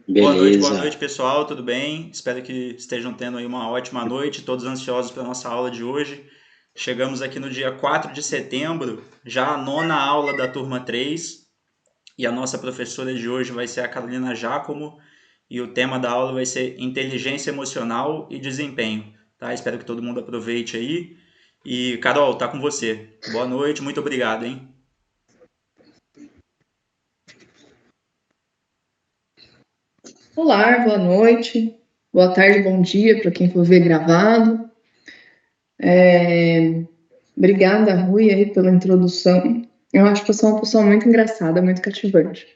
Boa Beleza. noite, pessoal, tudo bem? Espero que estejam tendo aí uma ótima noite, todos ansiosos para a nossa aula de hoje. Chegamos aqui no dia 4 de setembro, já a nona aula da turma 3, e a nossa professora de hoje vai ser a Carolina Giacomo, e o tema da aula vai ser inteligência emocional e desempenho, tá? Espero que todo mundo aproveite aí. E, Carol, tá com você. Boa noite, muito obrigado, hein? Olá, boa noite, boa tarde, bom dia para quem for ver gravado. Obrigada, Rui, aí, pela introdução. Eu acho que eu sou uma pessoa muito engraçada, muito cativante.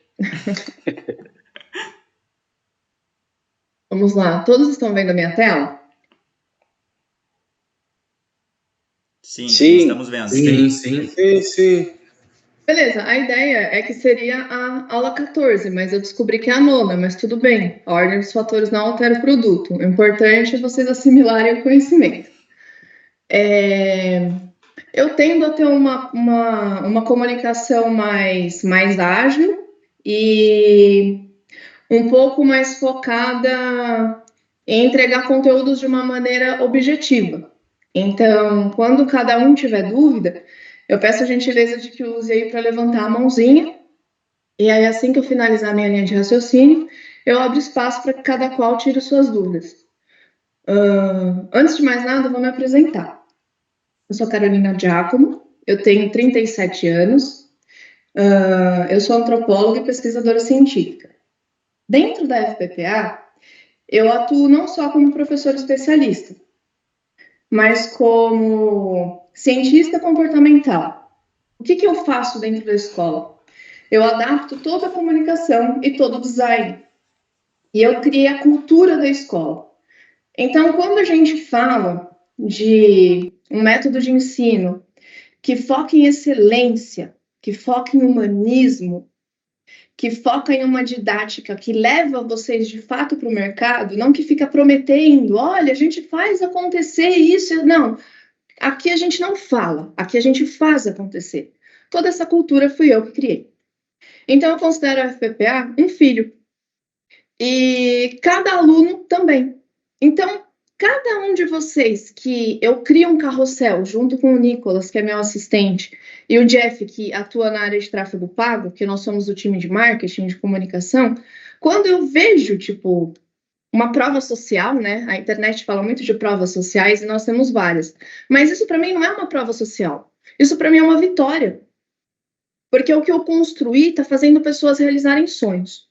Vamos lá, todos estão vendo a minha tela? Sim, Sim, estamos vendo. Sim, sim. sim. Beleza, a ideia é que seria a aula 14, mas eu descobri que é a nona, mas tudo bem. A ordem dos fatores não altera o produto. O importante é vocês assimilarem o conhecimento. Eu tendo a ter uma comunicação mais ágil e um pouco mais focada em entregar conteúdos de uma maneira objetiva. Então, quando cada um tiver dúvida, eu peço a gentileza de que use aí para levantar a mãozinha, e aí assim que eu finalizar a minha linha de raciocínio, eu abro espaço para que cada qual tire suas dúvidas. Antes de mais nada, eu vou me apresentar. Eu sou Carolina Giacomo, eu tenho 37 anos, eu sou antropóloga e pesquisadora científica. Dentro da FPPA, eu atuo não só como professor especialista, mas como cientista comportamental. O que eu faço dentro da escola? Eu adapto toda a comunicação e todo o design. E eu criei a cultura da escola. Então, quando a gente fala de um método de ensino que foca em excelência, que foca em humanismo, que foca em uma didática que leva vocês de fato para o mercado, não que fica prometendo, olha, a gente faz acontecer isso. Não, aqui a gente não fala, aqui a gente faz acontecer. Toda essa cultura fui eu que criei. Então eu considero a FPPA um filho. E cada aluno também. Então, cada um de vocês que eu crio um carrossel junto com o Nicolas, que é meu assistente, e o Jeff, que atua na área de tráfego pago, que nós somos o time de marketing, de comunicação, quando eu vejo, tipo, uma prova social, né? A internet fala muito de provas sociais e nós temos várias. Mas isso para mim não é uma prova social. Isso para mim é uma vitória. Porque o que eu construí está fazendo pessoas realizarem sonhos.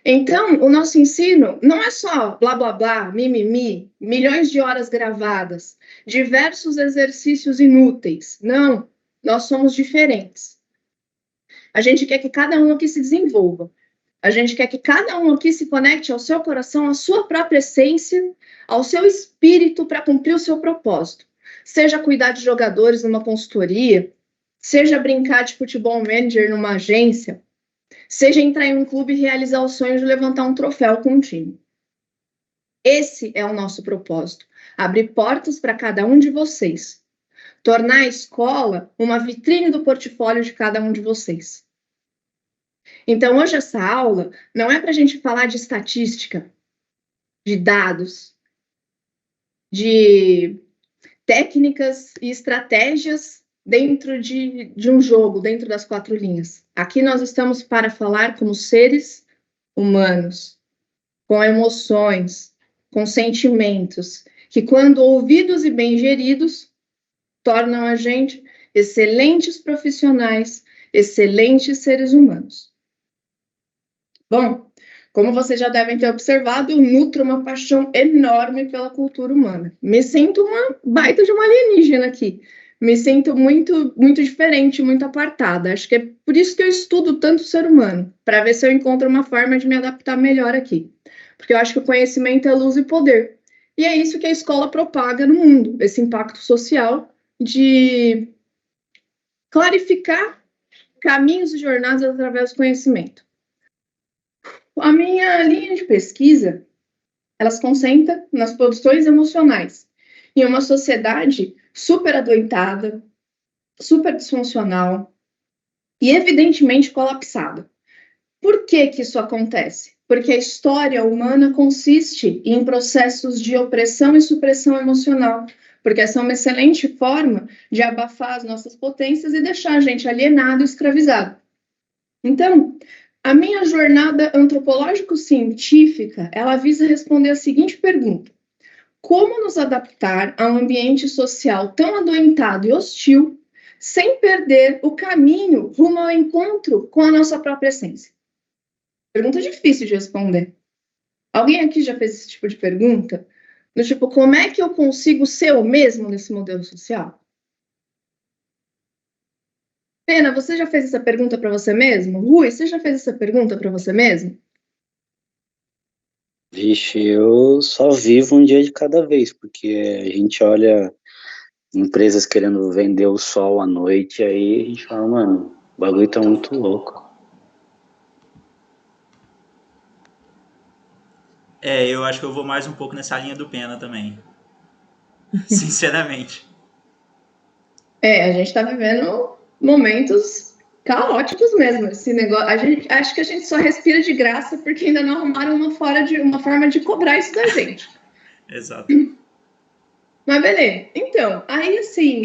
Então, o nosso ensino não é só blá blá blá, mimimi, milhões de horas gravadas, diversos exercícios inúteis. Não, nós somos diferentes. A gente quer que cada um aqui se desenvolva. A gente quer que cada um aqui se conecte ao seu coração, à sua própria essência, ao seu espírito para cumprir o seu propósito. Seja cuidar de jogadores numa consultoria, seja brincar de futebol manager numa agência, seja entrar em um clube e realizar o sonho de levantar um troféu com um time. Esse é o nosso propósito. Abrir portas para cada um de vocês. Tornar a escola uma vitrine do portfólio de cada um de vocês. Então, hoje essa aula não é para a gente falar de estatística, de dados, de técnicas e estratégias dentro de um jogo, dentro das 4 linhas. Aqui nós estamos para falar como seres humanos, com emoções, com sentimentos, que quando ouvidos e bem geridos, tornam a gente excelentes profissionais, excelentes seres humanos. Bom, como vocês já devem ter observado, eu nutro uma paixão enorme pela cultura humana. Me sinto uma baita de uma alienígena aqui. Me sinto muito, muito diferente, muito apartada. Acho que é por isso que eu estudo tanto o ser humano, para ver se eu encontro uma forma de me adaptar melhor aqui. Porque eu acho que o conhecimento é luz e poder. E é isso que a escola propaga no mundo, esse impacto social de clarificar caminhos e jornadas através do conhecimento. A minha linha de pesquisa, ela se concentra nas produções emocionais em uma sociedade super adoentada, super disfuncional e evidentemente colapsada. Por que que isso acontece? Porque a história humana consiste em processos de opressão e supressão emocional, porque essa é uma excelente forma de abafar as nossas potências e deixar a gente alienado e escravizado. Então, a minha jornada antropológico-científica, ela visa responder a seguinte pergunta: como nos adaptar a um ambiente social tão adoentado e hostil, sem perder o caminho rumo ao encontro com a nossa própria essência? Pergunta difícil de responder. Alguém aqui já fez esse tipo de pergunta? Do tipo, como é que eu consigo ser eu mesmo nesse modelo social? Pena, você já fez essa pergunta para você mesmo? Rui, você já fez essa pergunta para você mesmo? Vixe, eu só vivo um dia de cada vez, porque a gente olha empresas querendo vender o sol à noite, aí a gente fala, mano, o bagulho tá muito louco. Eu acho que eu vou mais um pouco nessa linha do Pena também. Sinceramente. A gente está vivendo momentos caóticos mesmo. Esse negócio, acho que a gente só respira de graça porque ainda não arrumaram uma forma de cobrar isso da gente. Exato. Mas beleza, então, aí assim,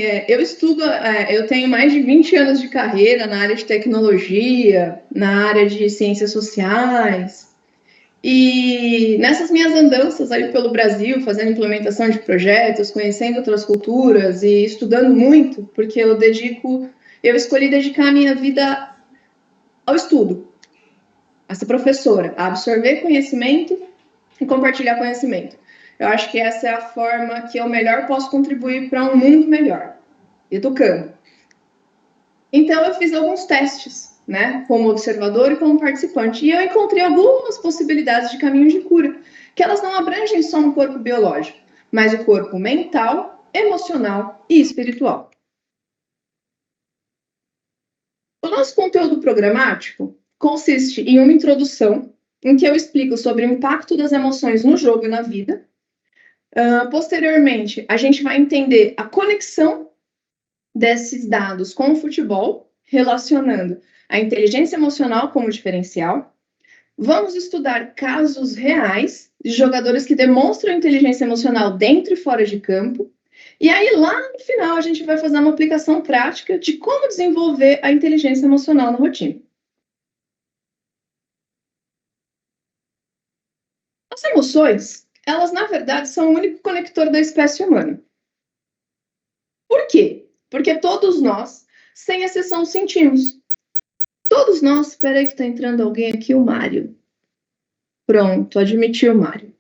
eu tenho mais de 20 anos de carreira na área de tecnologia, na área de ciências sociais, e nessas minhas andanças aí pelo Brasil, fazendo implementação de projetos, conhecendo outras culturas e estudando muito, porque eu escolhi dedicar a minha vida ao estudo, a ser professora, a absorver conhecimento e compartilhar conhecimento. Eu acho que essa é a forma que eu melhor posso contribuir para um mundo melhor, educando. Então, eu fiz alguns testes, né, como observador e como participante, e eu encontrei algumas possibilidades de caminhos de cura, que elas não abrangem só um corpo biológico, mas o corpo mental, emocional e espiritual. O nosso conteúdo programático consiste em uma introdução, em que eu explico sobre o impacto das emoções no jogo e na vida. Posteriormente, a gente vai entender a conexão desses dados com o futebol, relacionando a inteligência emocional como diferencial. Vamos estudar casos reais de jogadores que demonstram inteligência emocional dentro e fora de campo. E aí, lá no final, a gente vai fazer uma aplicação prática de como desenvolver a inteligência emocional na rotina. As emoções, elas, na verdade, são o único conector da espécie humana. Por quê? Porque todos nós, sem exceção, sentimos. Todos nós, espera aí que está entrando alguém aqui, o Mário. Pronto, admitiu o Mário.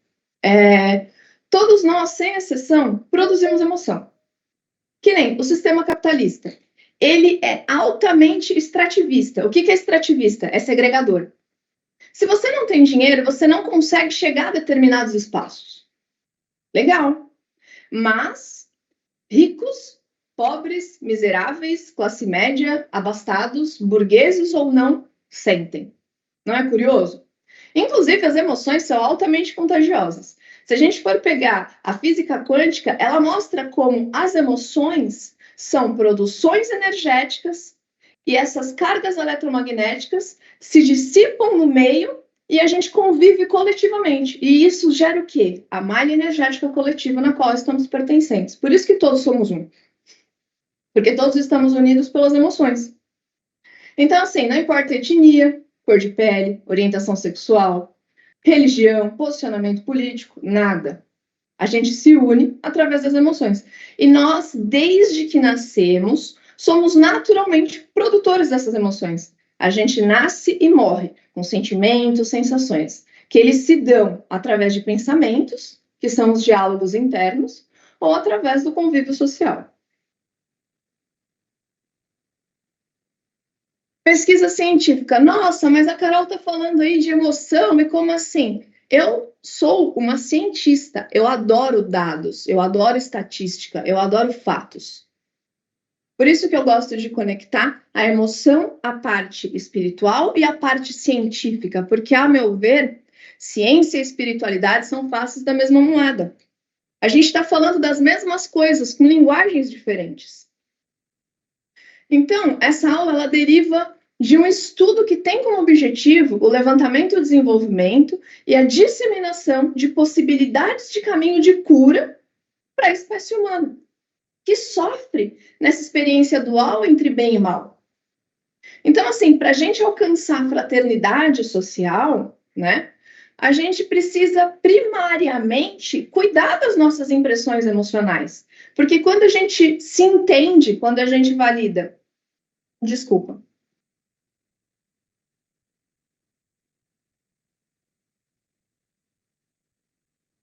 Todos nós, sem exceção, produzimos emoção. Que nem o sistema capitalista. Ele é altamente extrativista. O que é extrativista? É segregador. Se você não tem dinheiro, você não consegue chegar a determinados espaços. Legal. Mas ricos, pobres, miseráveis, classe média, abastados, burgueses ou não, sentem. Não é curioso? Inclusive, as emoções são altamente contagiosas. Se a gente for pegar a física quântica, ela mostra como as emoções são produções energéticas e essas cargas eletromagnéticas se dissipam no meio e a gente convive coletivamente. E isso gera o quê? A malha energética coletiva na qual estamos pertencentes. Por isso que todos somos um. Porque todos estamos unidos pelas emoções. Então, assim, não importa a etnia, cor de pele, orientação sexual, religião, posicionamento político, nada. A gente se une através das emoções. E nós, desde que nascemos, somos naturalmente produtores dessas emoções. A gente nasce e morre com sentimentos, sensações, que eles se dão através de pensamentos, que são os diálogos internos, ou através do convívio social. Pesquisa científica. Nossa, mas a Carol está falando aí de emoção, e como assim? Eu sou uma cientista, eu adoro dados, eu adoro estatística, eu adoro fatos. Por isso que eu gosto de conectar a emoção à parte espiritual e à parte científica, porque, a meu ver, ciência e espiritualidade são faces da mesma moeda. A gente está falando das mesmas coisas, com linguagens diferentes. Então, essa aula, ela deriva de um estudo que tem como objetivo o levantamento e o desenvolvimento e a disseminação de possibilidades de caminho de cura para a espécie humana, que sofre nessa experiência dual entre bem e mal. Então, assim, para a gente alcançar a fraternidade social, né, a gente precisa primariamente cuidar das nossas impressões emocionais. Porque quando a gente se entende, quando a gente valida. Desculpa.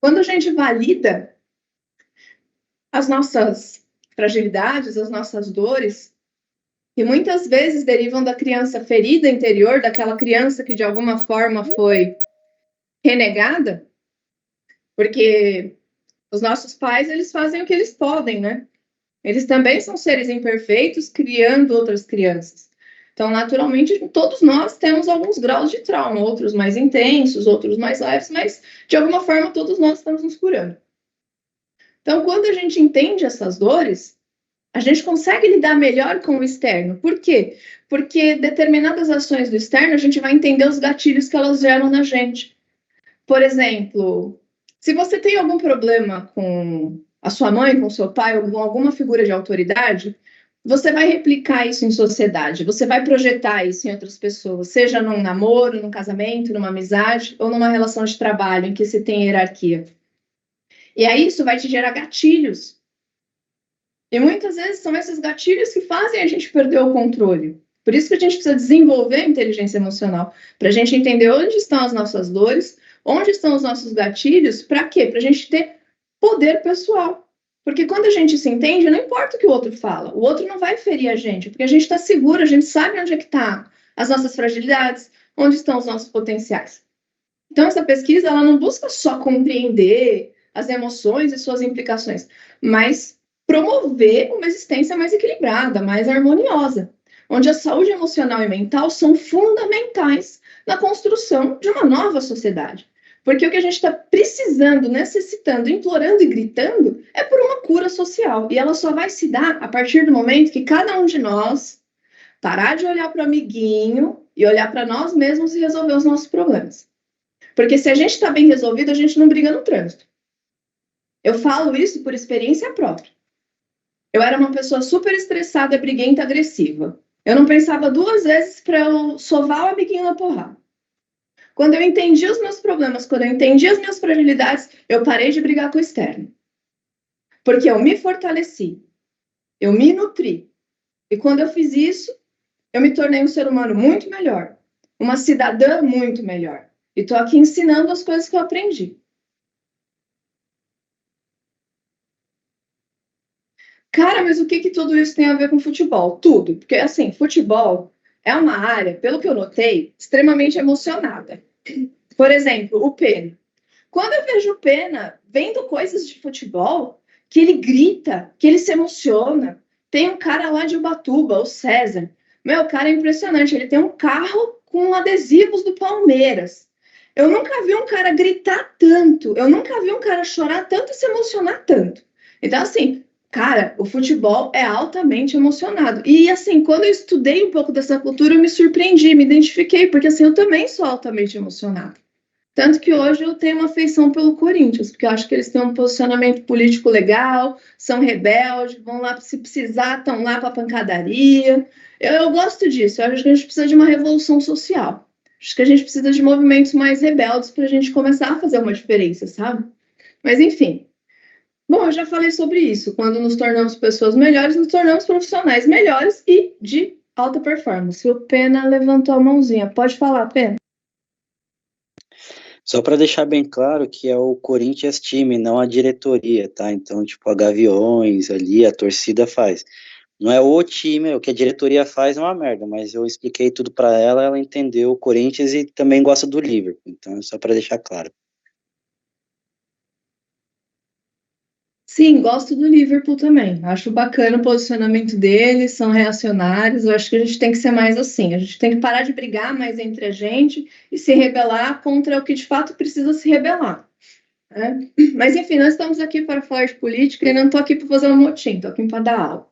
Quando a gente valida as nossas fragilidades, as nossas dores, que muitas vezes derivam da criança ferida interior, daquela criança que de alguma forma foi renegada, porque os nossos pais, eles fazem o que eles podem, né? Eles também são seres imperfeitos, criando outras crianças. Então, naturalmente, todos nós temos alguns graus de trauma, outros mais intensos, outros mais leves, mas, de alguma forma, todos nós estamos nos curando. Então, quando a gente entende essas dores, a gente consegue lidar melhor com o externo. Por quê? Porque determinadas ações do externo, a gente vai entender os gatilhos que elas geram na gente. Por exemplo, se você tem algum problema com a sua mãe, com o seu pai, ou com alguma figura de autoridade, você vai replicar isso em sociedade, você vai projetar isso em outras pessoas, seja num namoro, num casamento, numa amizade ou numa relação de trabalho em que se tem hierarquia. E aí isso vai te gerar gatilhos. E muitas vezes são esses gatilhos que fazem a gente perder o controle. Por isso que a gente precisa desenvolver a inteligência emocional, para a gente entender onde estão as nossas dores, onde estão os nossos gatilhos, para quê? Para a gente ter poder pessoal. Porque quando a gente se entende, não importa o que o outro fala, o outro não vai ferir a gente, porque a gente está seguro, a gente sabe onde é que está as nossas fragilidades, onde estão os nossos potenciais. Então, essa pesquisa, ela não busca só compreender as emoções e suas implicações, mas promover uma existência mais equilibrada, mais harmoniosa, onde a saúde emocional e mental são fundamentais na construção de uma nova sociedade. Porque o que a gente está precisando, necessitando, implorando e gritando é por uma cura social. E ela só vai se dar a partir do momento que cada um de nós parar de olhar para o amiguinho e olhar para nós mesmos e resolver os nossos problemas. Porque se a gente está bem resolvido, a gente não briga no trânsito. Eu falo isso por experiência própria. Eu era uma pessoa super estressada, briguenta, agressiva. Eu não pensava duas vezes para eu sovar o amiguinho na porrada. Quando eu entendi os meus problemas, quando eu entendi as minhas fragilidades, eu parei de brigar com o externo. Porque eu me fortaleci, eu me nutri. E quando eu fiz isso, eu me tornei um ser humano muito melhor, uma cidadã muito melhor. E estou aqui ensinando as coisas que eu aprendi. Cara, mas o que que tudo isso tem a ver com futebol? Tudo. Porque, assim, futebol é uma área, pelo que eu notei, extremamente emocionada. Por exemplo, o Pena. Quando eu vejo o Pena vendo coisas de futebol, que ele grita, que ele se emociona. Tem um cara lá de Ubatuba, o César. Meu, o cara é impressionante. Ele tem um carro com adesivos do Palmeiras. Eu nunca vi um cara gritar tanto. Eu nunca vi um cara chorar tanto e se emocionar tanto. Então, assim, cara, o futebol é altamente emocionado. E, assim, quando eu estudei um pouco dessa cultura, eu me surpreendi, me identifiquei, porque, assim, eu também sou altamente emocionada. Tanto que hoje eu tenho uma afeição pelo Corinthians, porque eu acho que eles têm um posicionamento político legal, são rebeldes, vão lá se precisar, estão lá para pancadaria. Eu gosto disso, eu acho que a gente precisa de uma revolução social. Acho que a gente precisa de movimentos mais rebeldes para a gente começar a fazer uma diferença, sabe? Mas enfim. Bom, eu já falei sobre isso. Quando nos tornamos pessoas melhores, nos tornamos profissionais melhores e de alta performance. O Pena levantou a mãozinha. Pode falar, Pena. Só para deixar bem claro que é o Corinthians time, não a diretoria, tá? Então, tipo, a Gaviões ali, a torcida faz. Não é o time, o que a diretoria faz é uma merda, mas eu expliquei tudo para ela, ela entendeu o Corinthians e também gosta do Liverpool. Então, é só para deixar claro. Sim, gosto do Liverpool também. Acho bacana o posicionamento deles, são reacionários. Eu acho que a gente tem que ser mais assim. A gente tem que parar de brigar mais entre a gente e se rebelar contra o que de fato precisa se rebelar, né? Mas enfim, nós estamos aqui para falar de política e não estou aqui para fazer um motim, estou aqui para dar aula.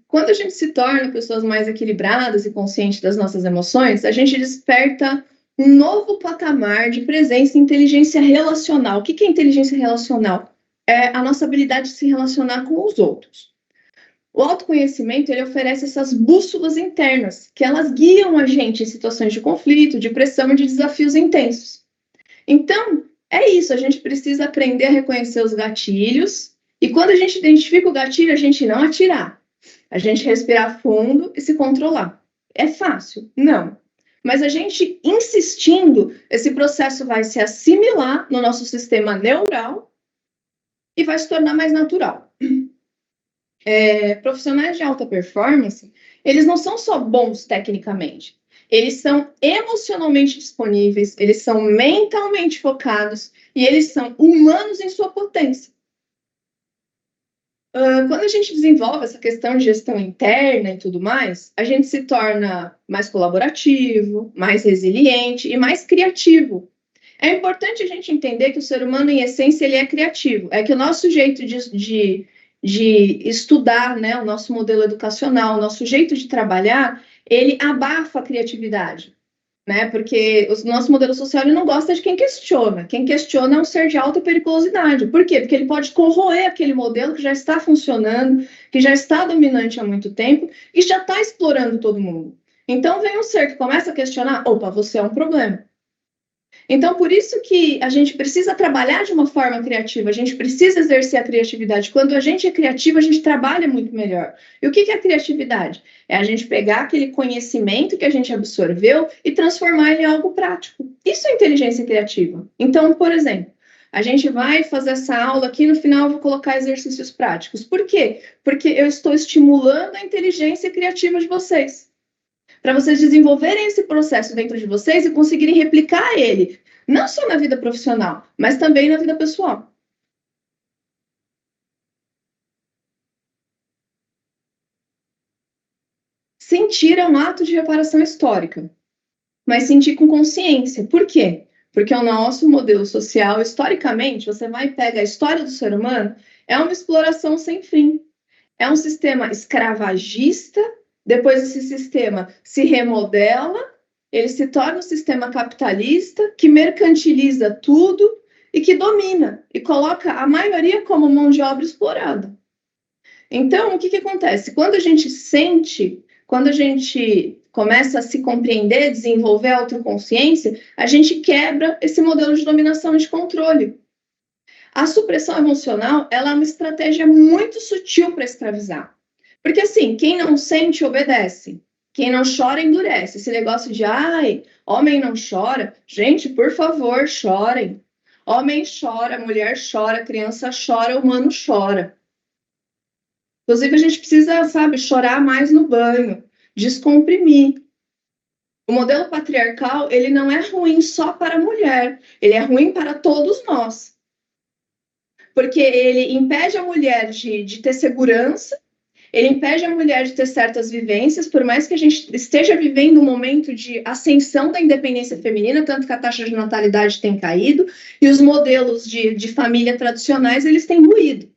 Quando a gente se torna pessoas mais equilibradas e conscientes das nossas emoções, a gente desperta um novo patamar de presença e inteligência relacional. O que é inteligência relacional? É a nossa habilidade de se relacionar com os outros. O autoconhecimento, ele oferece essas bússolas internas, que elas guiam a gente em situações de conflito, de pressão e de desafios intensos. Então, é isso, a gente precisa aprender a reconhecer os gatilhos, e quando a gente identifica o gatilho, a gente não atirar. A gente respirar fundo e se controlar. É fácil? Não. Mas a gente insistindo, esse processo vai se assimilar no nosso sistema neural e vai se tornar mais natural. Profissionais de alta performance, eles não são só bons tecnicamente, eles são emocionalmente disponíveis, eles são mentalmente focados e eles são humanos em sua potência. Quando a gente desenvolve essa questão de gestão interna e tudo mais, a gente se torna mais colaborativo, mais resiliente e mais criativo. É importante a gente entender que o ser humano, em essência, ele é criativo. É que o nosso jeito de estudar, né, o nosso modelo educacional, o nosso jeito de trabalhar, ele abafa a criatividade. Né? Porque o nosso modelo social ele não gosta de quem questiona. Quem questiona é um ser de alta periculosidade. Por quê? Porque ele pode corroer aquele modelo que já está funcionando, que já está dominante há muito tempo e já está explorando todo mundo. Então, vem um ser que começa a questionar: opa, você é um problema. Então, por isso que a gente precisa trabalhar de uma forma criativa, a gente precisa exercer a criatividade. Quando a gente é criativo, a gente trabalha muito melhor. E o que é a criatividade? É a gente pegar aquele conhecimento que a gente absorveu e transformar ele em algo prático. Isso é inteligência criativa. Então, por exemplo, a gente vai fazer essa aula aqui, no final eu vou colocar exercícios práticos. Por quê? Porque eu estou estimulando a inteligência criativa de vocês, para vocês desenvolverem esse processo dentro de vocês e conseguirem replicar ele, não só na vida profissional, mas também na vida pessoal. Sentir é um ato de reparação histórica, mas sentir com consciência. Por quê? Porque o nosso modelo social, historicamente, você vai pegar a história do ser humano, é uma exploração sem fim. É um sistema escravagista, depois esse sistema se remodela, ele se torna um sistema capitalista que mercantiliza tudo e que domina e coloca a maioria como mão de obra explorada. Então, o que acontece? Quando a gente sente, quando a gente começa a se compreender, desenvolver a autoconsciência, a gente quebra esse modelo de dominação e de controle. A supressão emocional, ela é uma estratégia muito sutil para escravizar. Porque assim, quem não sente, obedece. Quem não chora, endurece. Esse negócio de, ai, homem não chora. Gente, por favor, chorem. Homem chora, mulher chora, criança chora, humano chora. Inclusive, a gente precisa, sabe, chorar mais no banho, descomprimir. O modelo patriarcal, ele não é ruim só para a mulher, ele é ruim para todos nós. Porque ele impede a mulher de ter segurança, ele impede a mulher de ter certas vivências, por mais que a gente esteja vivendo um momento de ascensão da independência feminina, tanto que a taxa de natalidade tem caído, e os modelos de família tradicionais, eles têm ruído.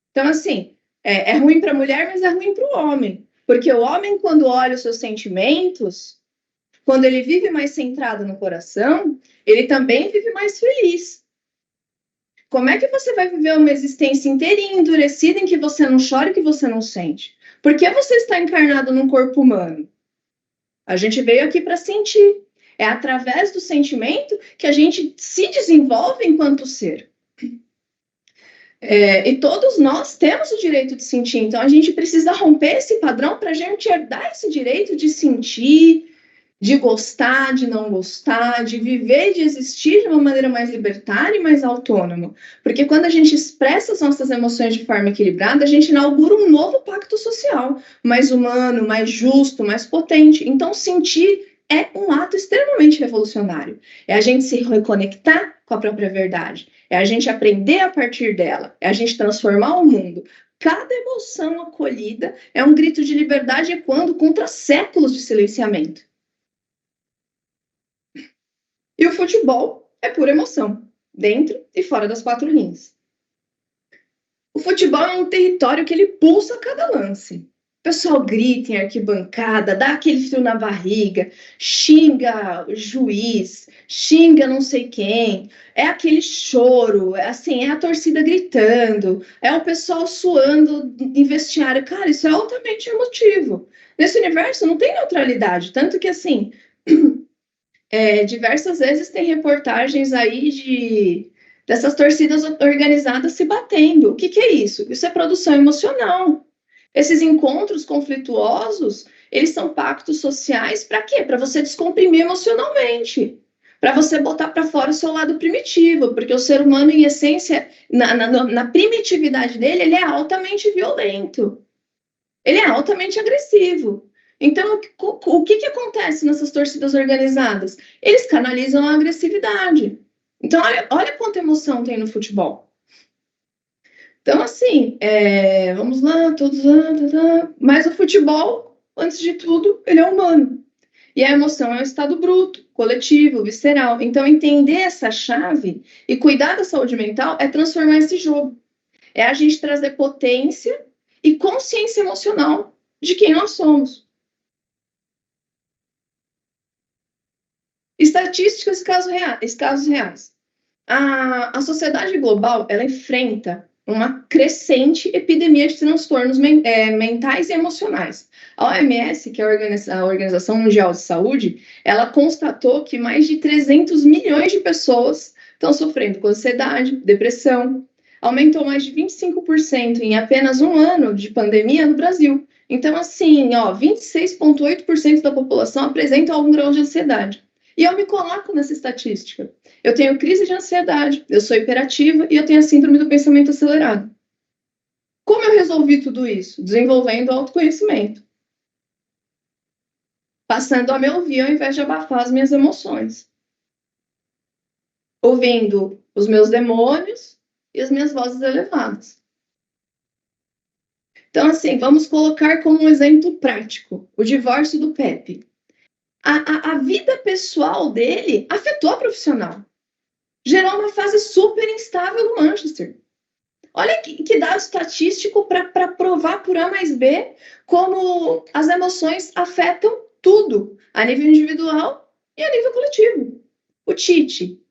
Então, assim, é ruim para a mulher, mas é ruim para o homem. Porque o homem, quando olha os seus sentimentos, quando ele vive mais centrado no coração, ele também vive mais feliz. Como é que você vai viver uma existência inteirinha endurecida em que você não chora e que você não sente? Por que você está encarnado num corpo humano? A gente veio aqui para sentir. É através do sentimento que a gente se desenvolve enquanto ser. E todos nós temos o direito de sentir. Então, a gente precisa romper esse padrão para a gente herdar esse direito de sentir, de gostar, de não gostar, de viver, de existir de uma maneira mais libertária e mais autônoma. Porque quando a gente expressa as nossas emoções de forma equilibrada, a gente inaugura um novo pacto social, mais humano, mais justo, mais potente. Então, sentir é um ato extremamente revolucionário. É a gente se reconectar com a própria verdade. É a gente aprender a partir dela. É a gente transformar o mundo. Cada emoção acolhida é um grito de liberdade ecoando contra séculos de silenciamento. E o futebol é pura emoção, dentro e fora das quatro linhas. O futebol é um território que ele pulsa a cada lance. O pessoal grita em arquibancada, dá aquele frio na barriga, xinga o juiz, xinga não sei quem, é aquele choro, assim, é a torcida gritando, é o pessoal suando em vestiário. Cara, isso é altamente emotivo. Nesse universo não tem neutralidade, tanto que, assim, diversas vezes tem reportagens aí dessas torcidas organizadas se batendo. O que é isso? Isso é produção emocional. Esses encontros conflituosos, eles são pactos sociais para quê? Para você descomprimir emocionalmente, para você botar para fora o seu lado primitivo, porque o ser humano, em essência, na primitividade dele, ele é altamente violento, ele é altamente agressivo. Então, o que acontece nessas torcidas organizadas? Eles canalizam a agressividade. Então, olha quanta emoção tem no futebol. Então, assim, vamos lá, todos lá. Mas o futebol, antes de tudo, ele é humano. E a emoção é um estado bruto, coletivo, visceral. Então, entender essa chave e cuidar da saúde mental é transformar esse jogo. É a gente trazer potência e consciência emocional de quem nós somos. Estatísticas e casos reais. A sociedade global, ela enfrenta uma crescente epidemia de transtornos mentais e emocionais. A OMS, que é a Organização Mundial de Saúde, ela constatou que mais de 300 milhões de pessoas estão sofrendo com ansiedade, depressão. Aumentou mais de 25% em apenas um ano de pandemia no Brasil. Então, assim, 26,8% da população apresenta algum grau de ansiedade. E eu me coloco nessa estatística. Eu tenho crise de ansiedade, eu sou hiperativa e eu tenho a síndrome do pensamento acelerado. Como eu resolvi tudo isso? Desenvolvendo autoconhecimento. Passando a me ouvir ao invés de abafar as minhas emoções. Ouvindo os meus demônios e as minhas vozes elevadas. Então, assim, vamos colocar como um exemplo prático o divórcio do Pepe. A vida pessoal dele afetou a profissional. Gerou uma fase super instável no Manchester. Olha que dado estatístico para provar por A mais B como as emoções afetam tudo, a nível individual e a nível coletivo. O Tite,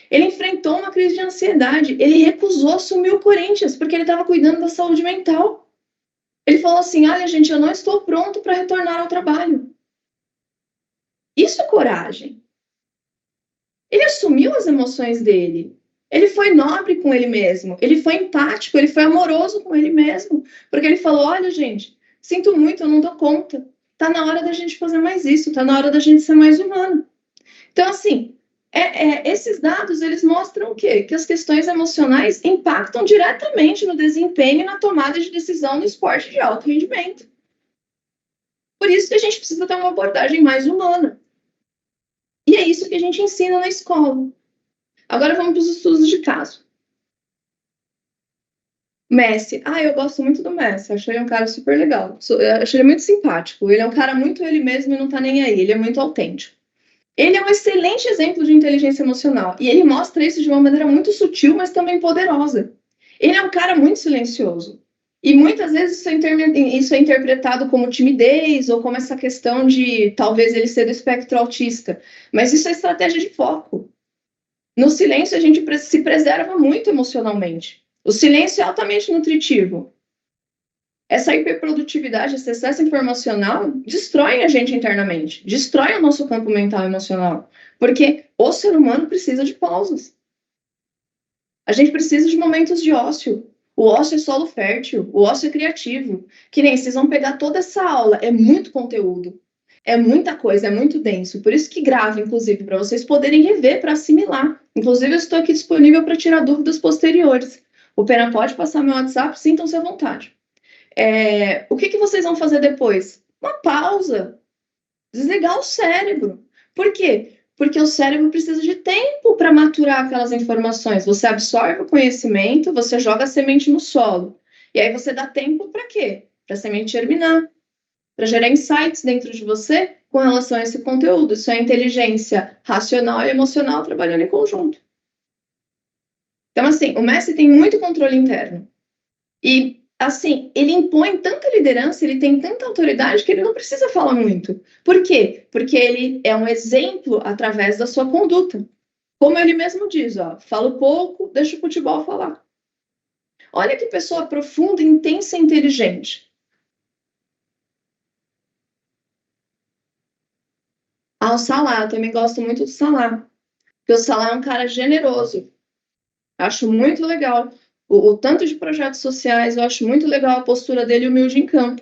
ele enfrentou uma crise de ansiedade, ele recusou assumir o Corinthians porque ele estava cuidando da saúde mental. Ele falou assim, olha gente, eu não estou pronto para retornar ao trabalho. Isso é coragem. Ele assumiu as emoções dele. Ele foi nobre com ele mesmo. Ele foi empático, ele foi amoroso com ele mesmo. Porque ele falou, olha, gente, sinto muito, eu não dou conta. Tá na hora da gente fazer mais isso, tá na hora da gente ser mais humano. Então, assim, esses dados, eles mostram o quê? Que as questões emocionais impactam diretamente no desempenho e na tomada de decisão no esporte de alto rendimento. Por isso que a gente precisa ter uma abordagem mais humana. E é isso que a gente ensina na escola. Agora vamos para os estudos de caso. Messi. Eu gosto muito do Messi. Acho ele um cara super legal. Acho ele muito simpático. Ele é um cara muito ele mesmo e não tá nem aí. Ele é muito autêntico. Ele é um excelente exemplo de inteligência emocional. E ele mostra isso de uma maneira muito sutil, mas também poderosa. Ele é um cara muito silencioso. E muitas vezes isso é interpretado como timidez ou como essa questão de talvez ele ser do espectro autista. Mas isso é estratégia de foco. No silêncio, a gente se preserva muito emocionalmente. O silêncio é altamente nutritivo. Essa hiperprodutividade, esse excesso informacional, destrói a gente internamente, destrói o nosso campo mental e emocional, porque o ser humano precisa de pausas. A gente precisa de momentos de ócio. O ócio é solo fértil, o ócio é criativo. Que nem vocês vão pegar toda essa aula, é muito conteúdo. É muita coisa, é muito denso. Por isso que gravo, inclusive, para vocês poderem rever, para assimilar. Inclusive, eu estou aqui disponível para tirar dúvidas posteriores. O Pena pode passar meu WhatsApp, sintam-se à vontade. O que vocês vão fazer depois? Uma pausa. Desligar o cérebro. Por quê? Porque o cérebro precisa de tempo para maturar aquelas informações. Você absorve o conhecimento, você joga a semente no solo. E aí você dá tempo para quê? Para a semente germinar. Para gerar insights dentro de você com relação a esse conteúdo. Isso é inteligência racional e emocional trabalhando em conjunto. Então, assim, o Messi tem muito controle interno. E, assim, ele impõe tanta liderança, ele tem tanta autoridade que ele não precisa falar muito. Por quê? Porque ele é um exemplo através da sua conduta. Como ele mesmo diz, ó, falo pouco, deixa o futebol falar. Olha que pessoa profunda, intensa e inteligente. Ah, o Salah, eu também gosto muito do Salah. Porque o Salah é um cara generoso. Acho muito legal o tanto de projetos sociais, eu acho muito legal a postura dele humilde em campo.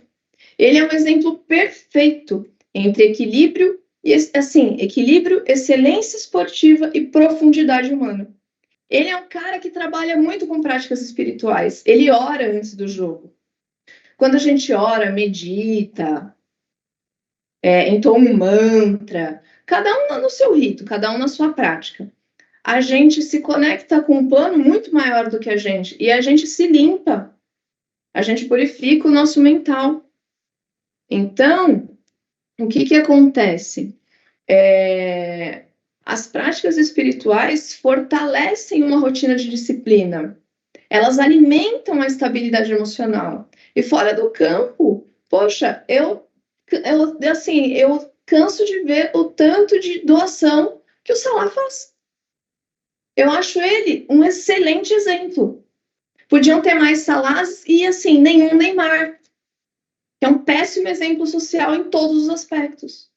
Ele é um exemplo perfeito entre equilíbrio e assim, equilíbrio, excelência esportiva e profundidade humana. Ele é um cara que trabalha muito com práticas espirituais. Ele ora antes do jogo. Quando a gente ora, medita, entoa um mantra, cada um no seu rito, cada um na sua prática. A gente se conecta com um plano muito maior do que a gente e a gente se limpa, a gente purifica o nosso mental. Então, o que acontece? As práticas espirituais fortalecem uma rotina de disciplina, elas alimentam a estabilidade emocional. E fora do campo, poxa, eu canso de ver o tanto de doação que o Salah faz. Eu acho ele um excelente exemplo. Podiam ter mais Salahs e, assim, nenhum Neymar, que é um péssimo exemplo social em todos os aspectos.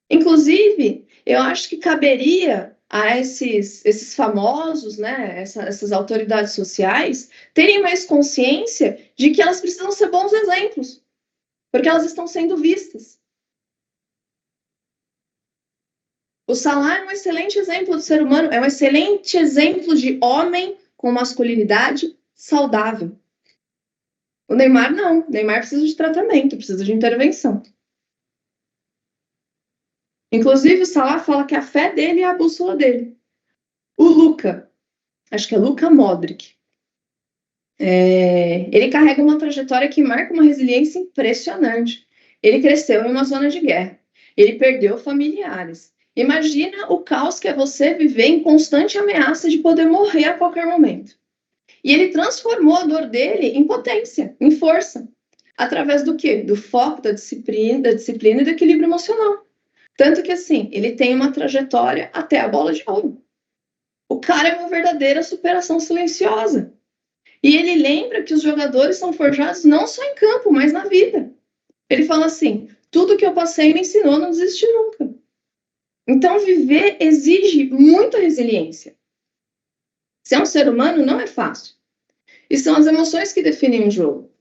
Inclusive, eu acho que caberia a esses famosos, né, essas autoridades sociais, terem mais consciência de que elas precisam ser bons exemplos, porque elas estão sendo vistas. O Salah é um excelente exemplo de ser humano, é um excelente exemplo de homem com masculinidade saudável. O Neymar não. O Neymar precisa de tratamento, precisa de intervenção. Inclusive, o Salah fala que a fé dele é a bússola dele. O Luka, acho que é Luka Modric, ele carrega uma trajetória que marca uma resiliência impressionante. Ele cresceu em uma zona de guerra. Ele perdeu familiares. Imagina o caos que é você viver em constante ameaça de poder morrer a qualquer momento. E ele transformou a dor dele em potência, em força. Através do quê? Do foco, da disciplina e do equilíbrio emocional. Tanto que, assim, ele tem uma trajetória até a bola de ouro. O cara é uma verdadeira superação silenciosa. E ele lembra que os jogadores são forjados não só em campo, mas na vida. Ele fala assim: tudo que eu passei me ensinou a não desistir nunca. Então, viver exige muita resiliência. Ser um ser humano não é fácil. E são as emoções que definem o jogo.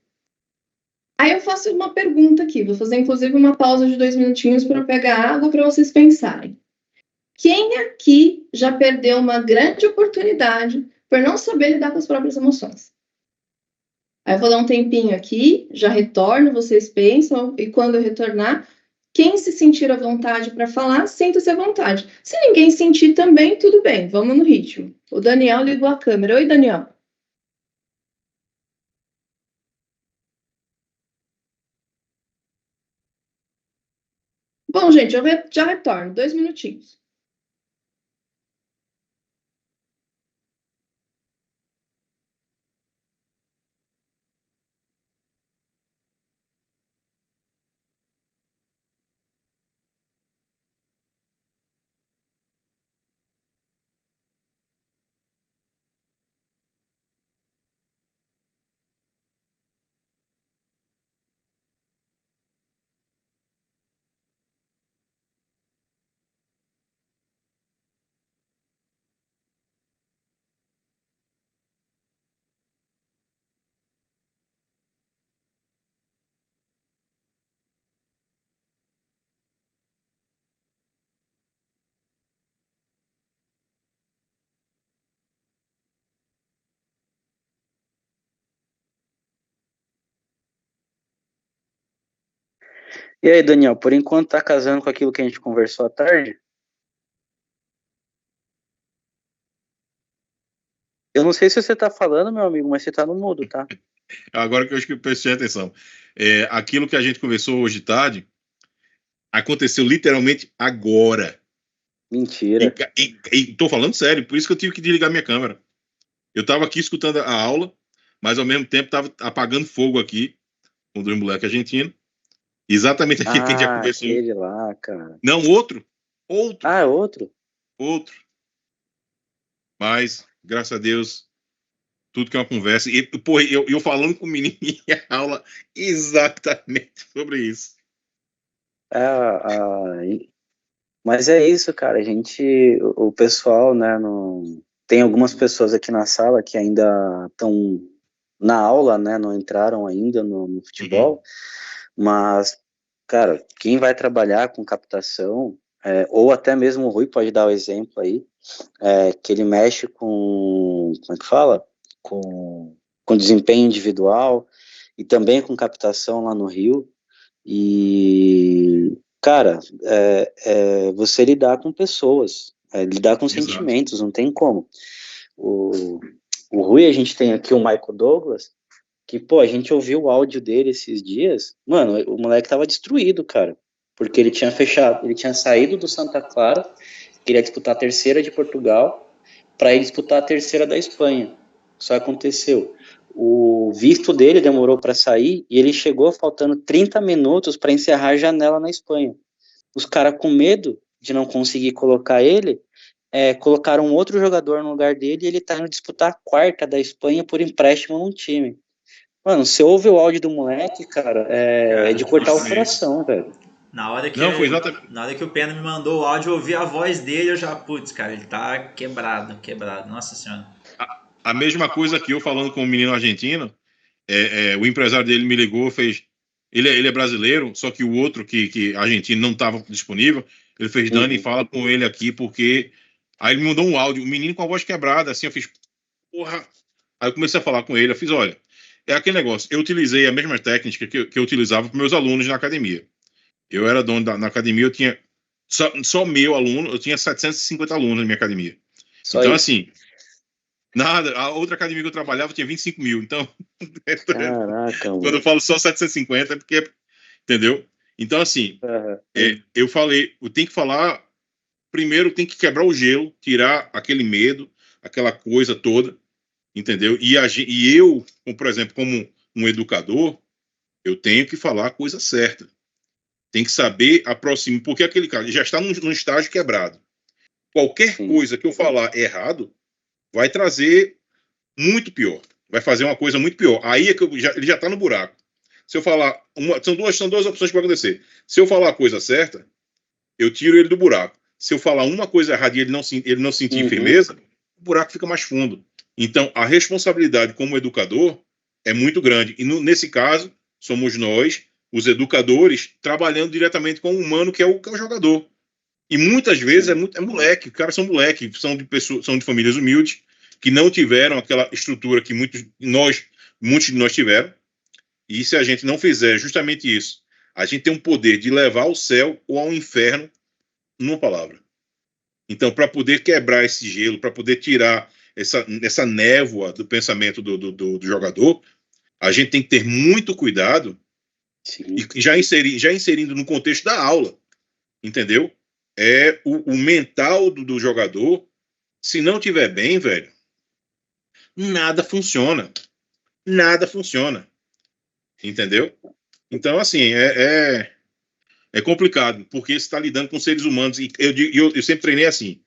Aí eu faço uma pergunta aqui, vou fazer inclusive uma pausa de 2 minutinhos para eu pegar água para vocês pensarem. Quem aqui já perdeu uma grande oportunidade por não saber lidar com as próprias emoções? Aí eu vou dar um tempinho aqui, já retorno, vocês pensam, e quando eu retornar, quem se sentir à vontade para falar, sinta-se à vontade. Se ninguém sentir também, tudo bem, vamos no ritmo. O Daniel ligou a câmera. Oi, Daniel. Bom, gente, eu já retorno, 2 minutinhos. E aí, Daniel, por enquanto tá casando com aquilo que a gente conversou à tarde? Eu não sei se você tá falando, meu amigo, mas você tá no mudo, tá? Agora que eu acho que eu prestei atenção. Aquilo que a gente conversou hoje de tarde aconteceu literalmente agora. Mentira. E tô falando sério, por isso que eu tive que desligar minha câmera. Eu tava aqui escutando a aula, mas ao mesmo tempo estava apagando fogo aqui com dois moleques argentinos. Exatamente aquele que a gente já conversou. Aquele lá, cara. Não, outro. Outro. Ah, é outro? Outro. Mas, graças a Deus, tudo que é uma conversa. E, pô, eu falando com o menino em aula exatamente sobre isso. Mas é isso, cara. O pessoal, né? Tem algumas pessoas aqui na sala que ainda estão na aula, né? Não entraram ainda no futebol. Mas, cara, quem vai trabalhar com captação, ou até mesmo o Rui pode dar o exemplo aí, que ele mexe com, como é que fala? Com desempenho individual e também com captação lá no Rio. E, cara, você lidar com pessoas, lidar com Exato. sentimentos, não tem como. O Rui, a gente tem aqui o Michael Douglas, que, pô, a gente ouviu o áudio dele esses dias, mano, o moleque tava destruído, cara, porque ele tinha saído do Santa Clara, queria disputar a terceira de Portugal, para ele disputar a terceira da Espanha. Só aconteceu. O visto dele demorou para sair e ele chegou faltando 30 minutos para encerrar a janela na Espanha. Os caras, com medo de não conseguir colocar ele, colocaram outro jogador no lugar dele e ele tá indo disputar a quarta da Espanha por empréstimo num time. Mano, você ouve o áudio do moleque, cara, é de cortar o coração, velho. Na hora que, Não, foi exatamente. na hora que o Pena me mandou o áudio, eu ouvi a voz dele, eu já, putz, cara, ele tá quebrado, nossa senhora. A mesma coisa que eu falando com o menino argentino, o empresário dele me ligou, fez. Ele é brasileiro, só que o outro que argentino não estava disponível, ele fez, Dani, fala com ele aqui, porque. Aí ele me mandou um áudio, o menino com a voz quebrada, assim, eu fiz, porra. Aí eu comecei a falar com ele, eu fiz, olha, é aquele negócio, eu utilizei a mesma técnica que eu utilizava para meus alunos na academia. Eu era dono na academia, eu tinha, só meu aluno, eu tinha 750 alunos na minha academia. Só então, isso. assim, nada, a outra academia que eu trabalhava tinha 25 mil, então, Caraca, quando mano. eu falo só 750 é porque, entendeu? Então, assim, eu falei, eu tenho que falar, primeiro tem que quebrar o gelo, tirar aquele medo, aquela coisa toda, entendeu? E eu, por exemplo, como um educador, eu tenho que falar a coisa certa. Tem que saber aproximar, porque aquele cara já está num estágio quebrado. Qualquer coisa que eu falar errado vai trazer muito pior. Vai fazer uma coisa muito pior. Aí é que ele já está no buraco. Se eu falar. São duas opções que vai acontecer. Se eu falar a coisa certa, eu tiro ele do buraco. Se eu falar uma coisa errada e ele não sentir firmeza, o buraco fica mais fundo. Então, a responsabilidade como educador é muito grande. E nesse caso, somos nós, os educadores, trabalhando diretamente com o humano, que é o jogador. E muitas vezes é moleque, os caras são moleque, são de famílias humildes, que não tiveram aquela estrutura que muitos de nós tiveram. E se a gente não fizer justamente isso, a gente tem um poder de levar ao céu ou ao inferno numa palavra. Então, para poder quebrar esse gelo, para poder tirar essa névoa do pensamento do jogador, a gente tem que ter muito cuidado. Sim. E já inserindo no contexto da aula, entendeu? O mental do jogador, se não tiver bem, velho, nada funciona. Nada funciona. Entendeu? Então, assim, é complicado, porque você está lidando com seres humanos. E eu sempre treinei assim.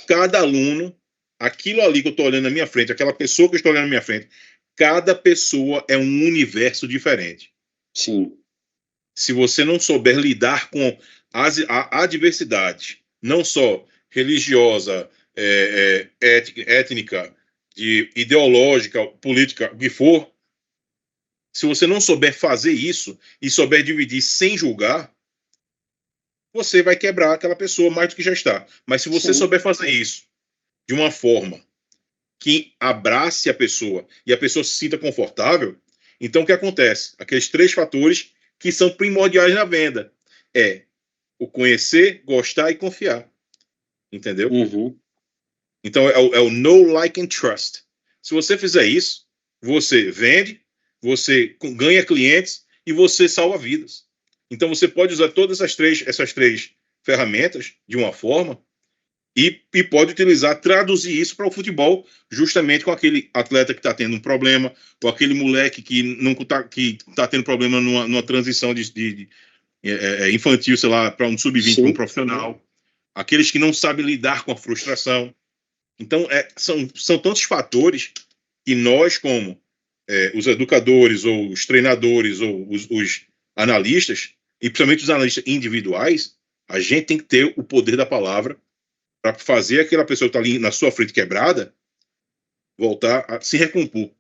Cada aluno, aquilo ali que eu estou olhando na minha frente, aquela pessoa que eu estou olhando na minha frente, cada pessoa é um universo diferente. Sim. Se você não souber lidar com a adversidade, não só religiosa, étnica, ideológica, política, o que for, se você não souber fazer isso e souber dividir sem julgar, você vai quebrar aquela pessoa mais do que já está. Mas se você souber fazer isso de uma forma que abrace a pessoa e a pessoa se sinta confortável, então o que acontece? Aqueles 3 fatores que são primordiais na venda. O conhecer, gostar e confiar. Entendeu? Então é o know, like and trust. Se você fizer isso, você vende, você ganha clientes e você salva vidas. Então você pode usar todas essas três ferramentas de uma forma E pode utilizar, traduzir isso para o futebol, justamente com aquele atleta que está tendo um problema, ou aquele moleque que não tá tendo problema numa transição de infantil, sei lá, para um sub-20, para um profissional. Aqueles que não sabem lidar com a frustração. Então, são tantos fatores que nós, como os educadores, ou os treinadores, ou os analistas, e principalmente os analistas individuais, a gente tem que ter o poder da palavra para fazer aquela pessoa que está ali na sua frente quebrada voltar a se recompor.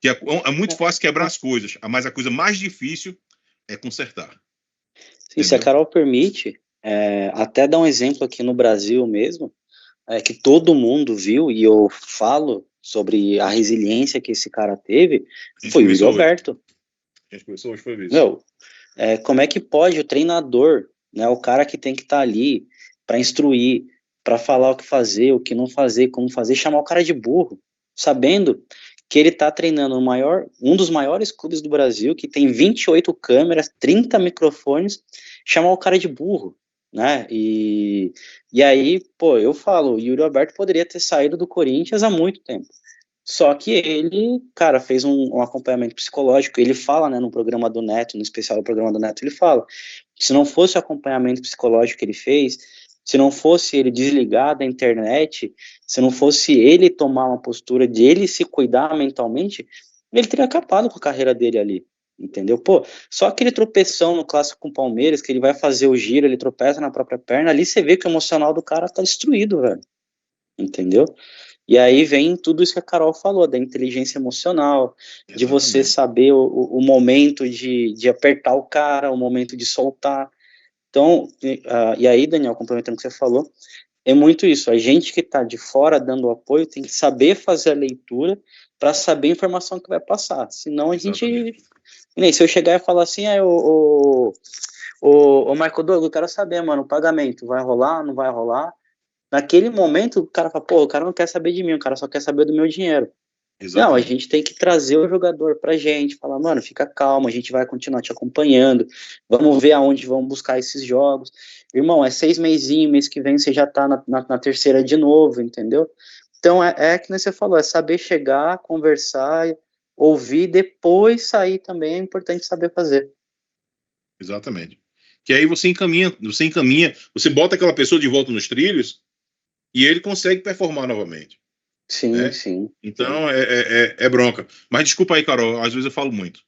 Que é muito fácil quebrar as coisas, mas a coisa mais difícil é consertar. Sim, se a Carol permite, até dar um exemplo aqui no Brasil mesmo, que todo mundo viu, e eu falo sobre a resiliência que esse cara teve, foi o Yuri Alberto. A gente conversou hoje, foi isso. Como é que pode o treinador, né, o cara que tem que estar ali para instruir, para falar o que fazer, o que não fazer, como fazer, chamar o cara de burro, sabendo que ele está treinando um dos maiores clubes do Brasil, que tem 28 câmeras, 30 microfones, chamar o cara de burro, né? E aí, pô, eu falo, o Yuri Alberto poderia ter saído do Corinthians há muito tempo. Só que ele, cara, fez um acompanhamento psicológico. Ele fala, né, no programa do Neto, no especial do programa do Neto, ele fala que se não fosse o acompanhamento psicológico que ele fez, se não fosse ele desligar da internet, se não fosse ele tomar uma postura de ele se cuidar mentalmente, ele teria acabado com a carreira dele ali, entendeu? Pô, só aquele tropeção no clássico com o Palmeiras, que ele vai fazer o giro, ele tropeça na própria perna, ali você vê que o emocional do cara tá destruído, velho, entendeu? E aí vem tudo isso que a Carol falou, da inteligência emocional, de você saber o momento de apertar o cara, o momento de soltar. Então, e aí, Daniel, complementando o que você falou, é muito isso. A gente que está de fora dando apoio tem que saber fazer a leitura para saber a informação que vai passar. Senão a gente... Nem se eu chegar e falar assim, o Michael Douglas, eu quero saber, mano, o pagamento vai rolar, não vai rolar? Naquele momento, o cara fala, pô, o cara não quer saber de mim, o cara só quer saber do meu dinheiro. Exatamente. Não, a gente tem que trazer o jogador pra gente, falar, mano, fica calmo, a gente vai continuar te acompanhando, vamos ver aonde vamos buscar esses jogos. Irmão, é 6 mesinhos, mês que vem você já tá na terceira de novo, entendeu? Então, que nem você falou, é saber chegar, conversar, ouvir, depois sair também é importante saber fazer. Exatamente. Que aí você encaminha, você bota aquela pessoa de volta nos trilhos e ele consegue performar novamente. Sim, né? Sim. Então é bronca. Mas desculpa aí, Carol, às vezes eu falo muito.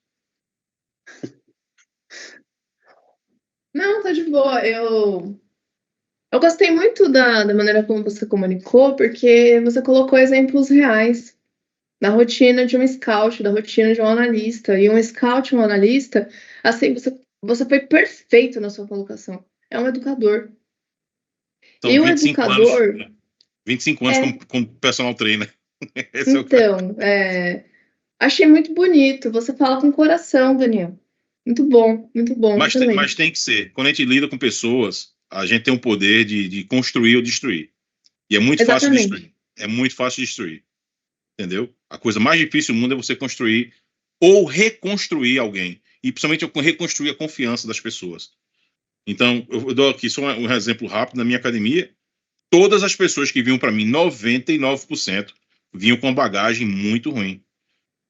Não, tá de boa. Eu gostei muito da maneira como você comunicou, porque você colocou exemplos reais da rotina de um scout, da rotina de um analista. E um scout, um analista, assim, você foi perfeito na sua colocação. É um educador. São e o 25 educador... anos, 25 anos como personal trainer. Então, achei muito bonito. Você fala com coração, Daniel. Muito bom também. Mas tem que ser. Quando a gente lida com pessoas, a gente tem o poder de construir ou destruir. E é muito fácil destruir. É muito fácil destruir. Entendeu? A coisa mais difícil do mundo é você construir ou reconstruir alguém. E principalmente reconstruir a confiança das pessoas. Então, eu dou aqui só um exemplo rápido. Na minha academia, todas as pessoas que vinham para mim, 99%, vinham com bagagem muito ruim.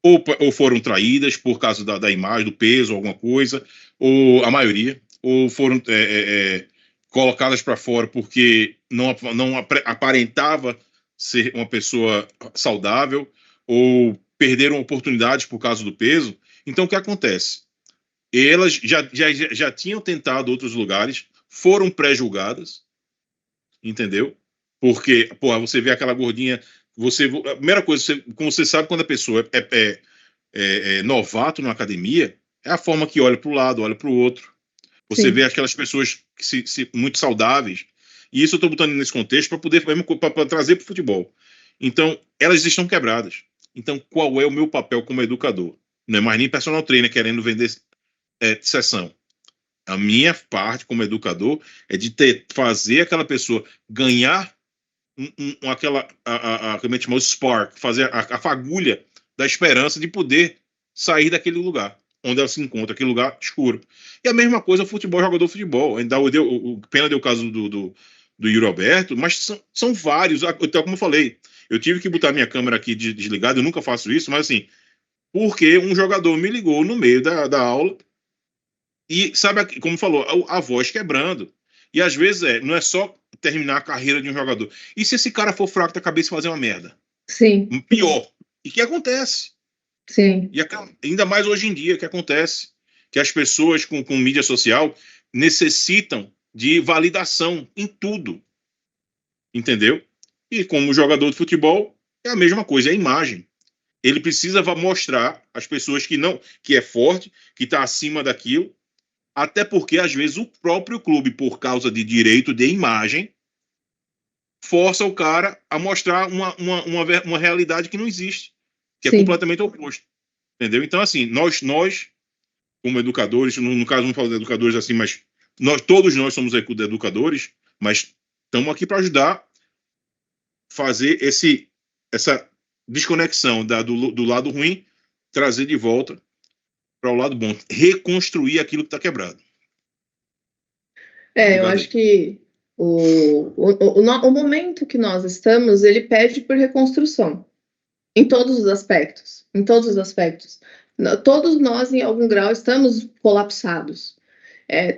Ou foram traídas por causa da imagem, do peso, alguma coisa, ou a maioria, ou foram colocadas para fora porque não aparentava ser uma pessoa saudável, ou perderam oportunidades por causa do peso. Então, o que acontece? Elas já tinham tentado outros lugares, foram pré-julgadas, entendeu? Porque, porra, você vê aquela gordinha, a primeira coisa, como você sabe, quando a pessoa é novato na academia, é a forma que olha para o lado, olha para o outro. Você Sim. vê aquelas pessoas muito saudáveis, e isso eu estou botando nesse contexto para poder pra trazer para o futebol. Então, elas estão quebradas. Então, qual é o meu papel como educador? Não é mais nem personal trainer querendo vender sessão. A minha parte como educador é de fazer aquela pessoa ganhar aquela, como a gente chama, o spark, fazer a fagulha da esperança de poder sair daquele lugar onde ela se encontra, aquele lugar escuro. E a mesma coisa o futebol, jogador de futebol. Ainda o Pena deu o caso do Yuri Alberto, mas são vários. Então, como eu falei, eu tive que botar minha câmera aqui desligada, eu nunca faço isso, mas assim, porque um jogador me ligou no meio da aula e, sabe, como falou, a voz quebrando. E às vezes não é só terminar a carreira de um jogador. E se esse cara for fraco da cabeça e fazer uma merda? Sim. Pior. E que acontece? Sim. E ainda mais hoje em dia que acontece. Que as pessoas com mídia social necessitam de validação em tudo. Entendeu? E como jogador de futebol, é a mesma coisa, é a imagem. Ele precisa mostrar às pessoas que é forte, que está acima daquilo, até porque, às vezes, o próprio clube, por causa de direito de imagem, força o cara a mostrar uma realidade que não existe, que é completamente oposto. Entendeu? Então, assim, nós como educadores, no caso, não falo de educadores assim, mas todos nós somos educadores, mas estamos aqui para ajudar fazer essa desconexão do lado ruim, trazer de volta para o lado bom, reconstruir aquilo que está quebrado. Eu acho que o momento que nós estamos, ele pede por reconstrução, em todos os aspectos, Todos nós, em algum grau, estamos colapsados.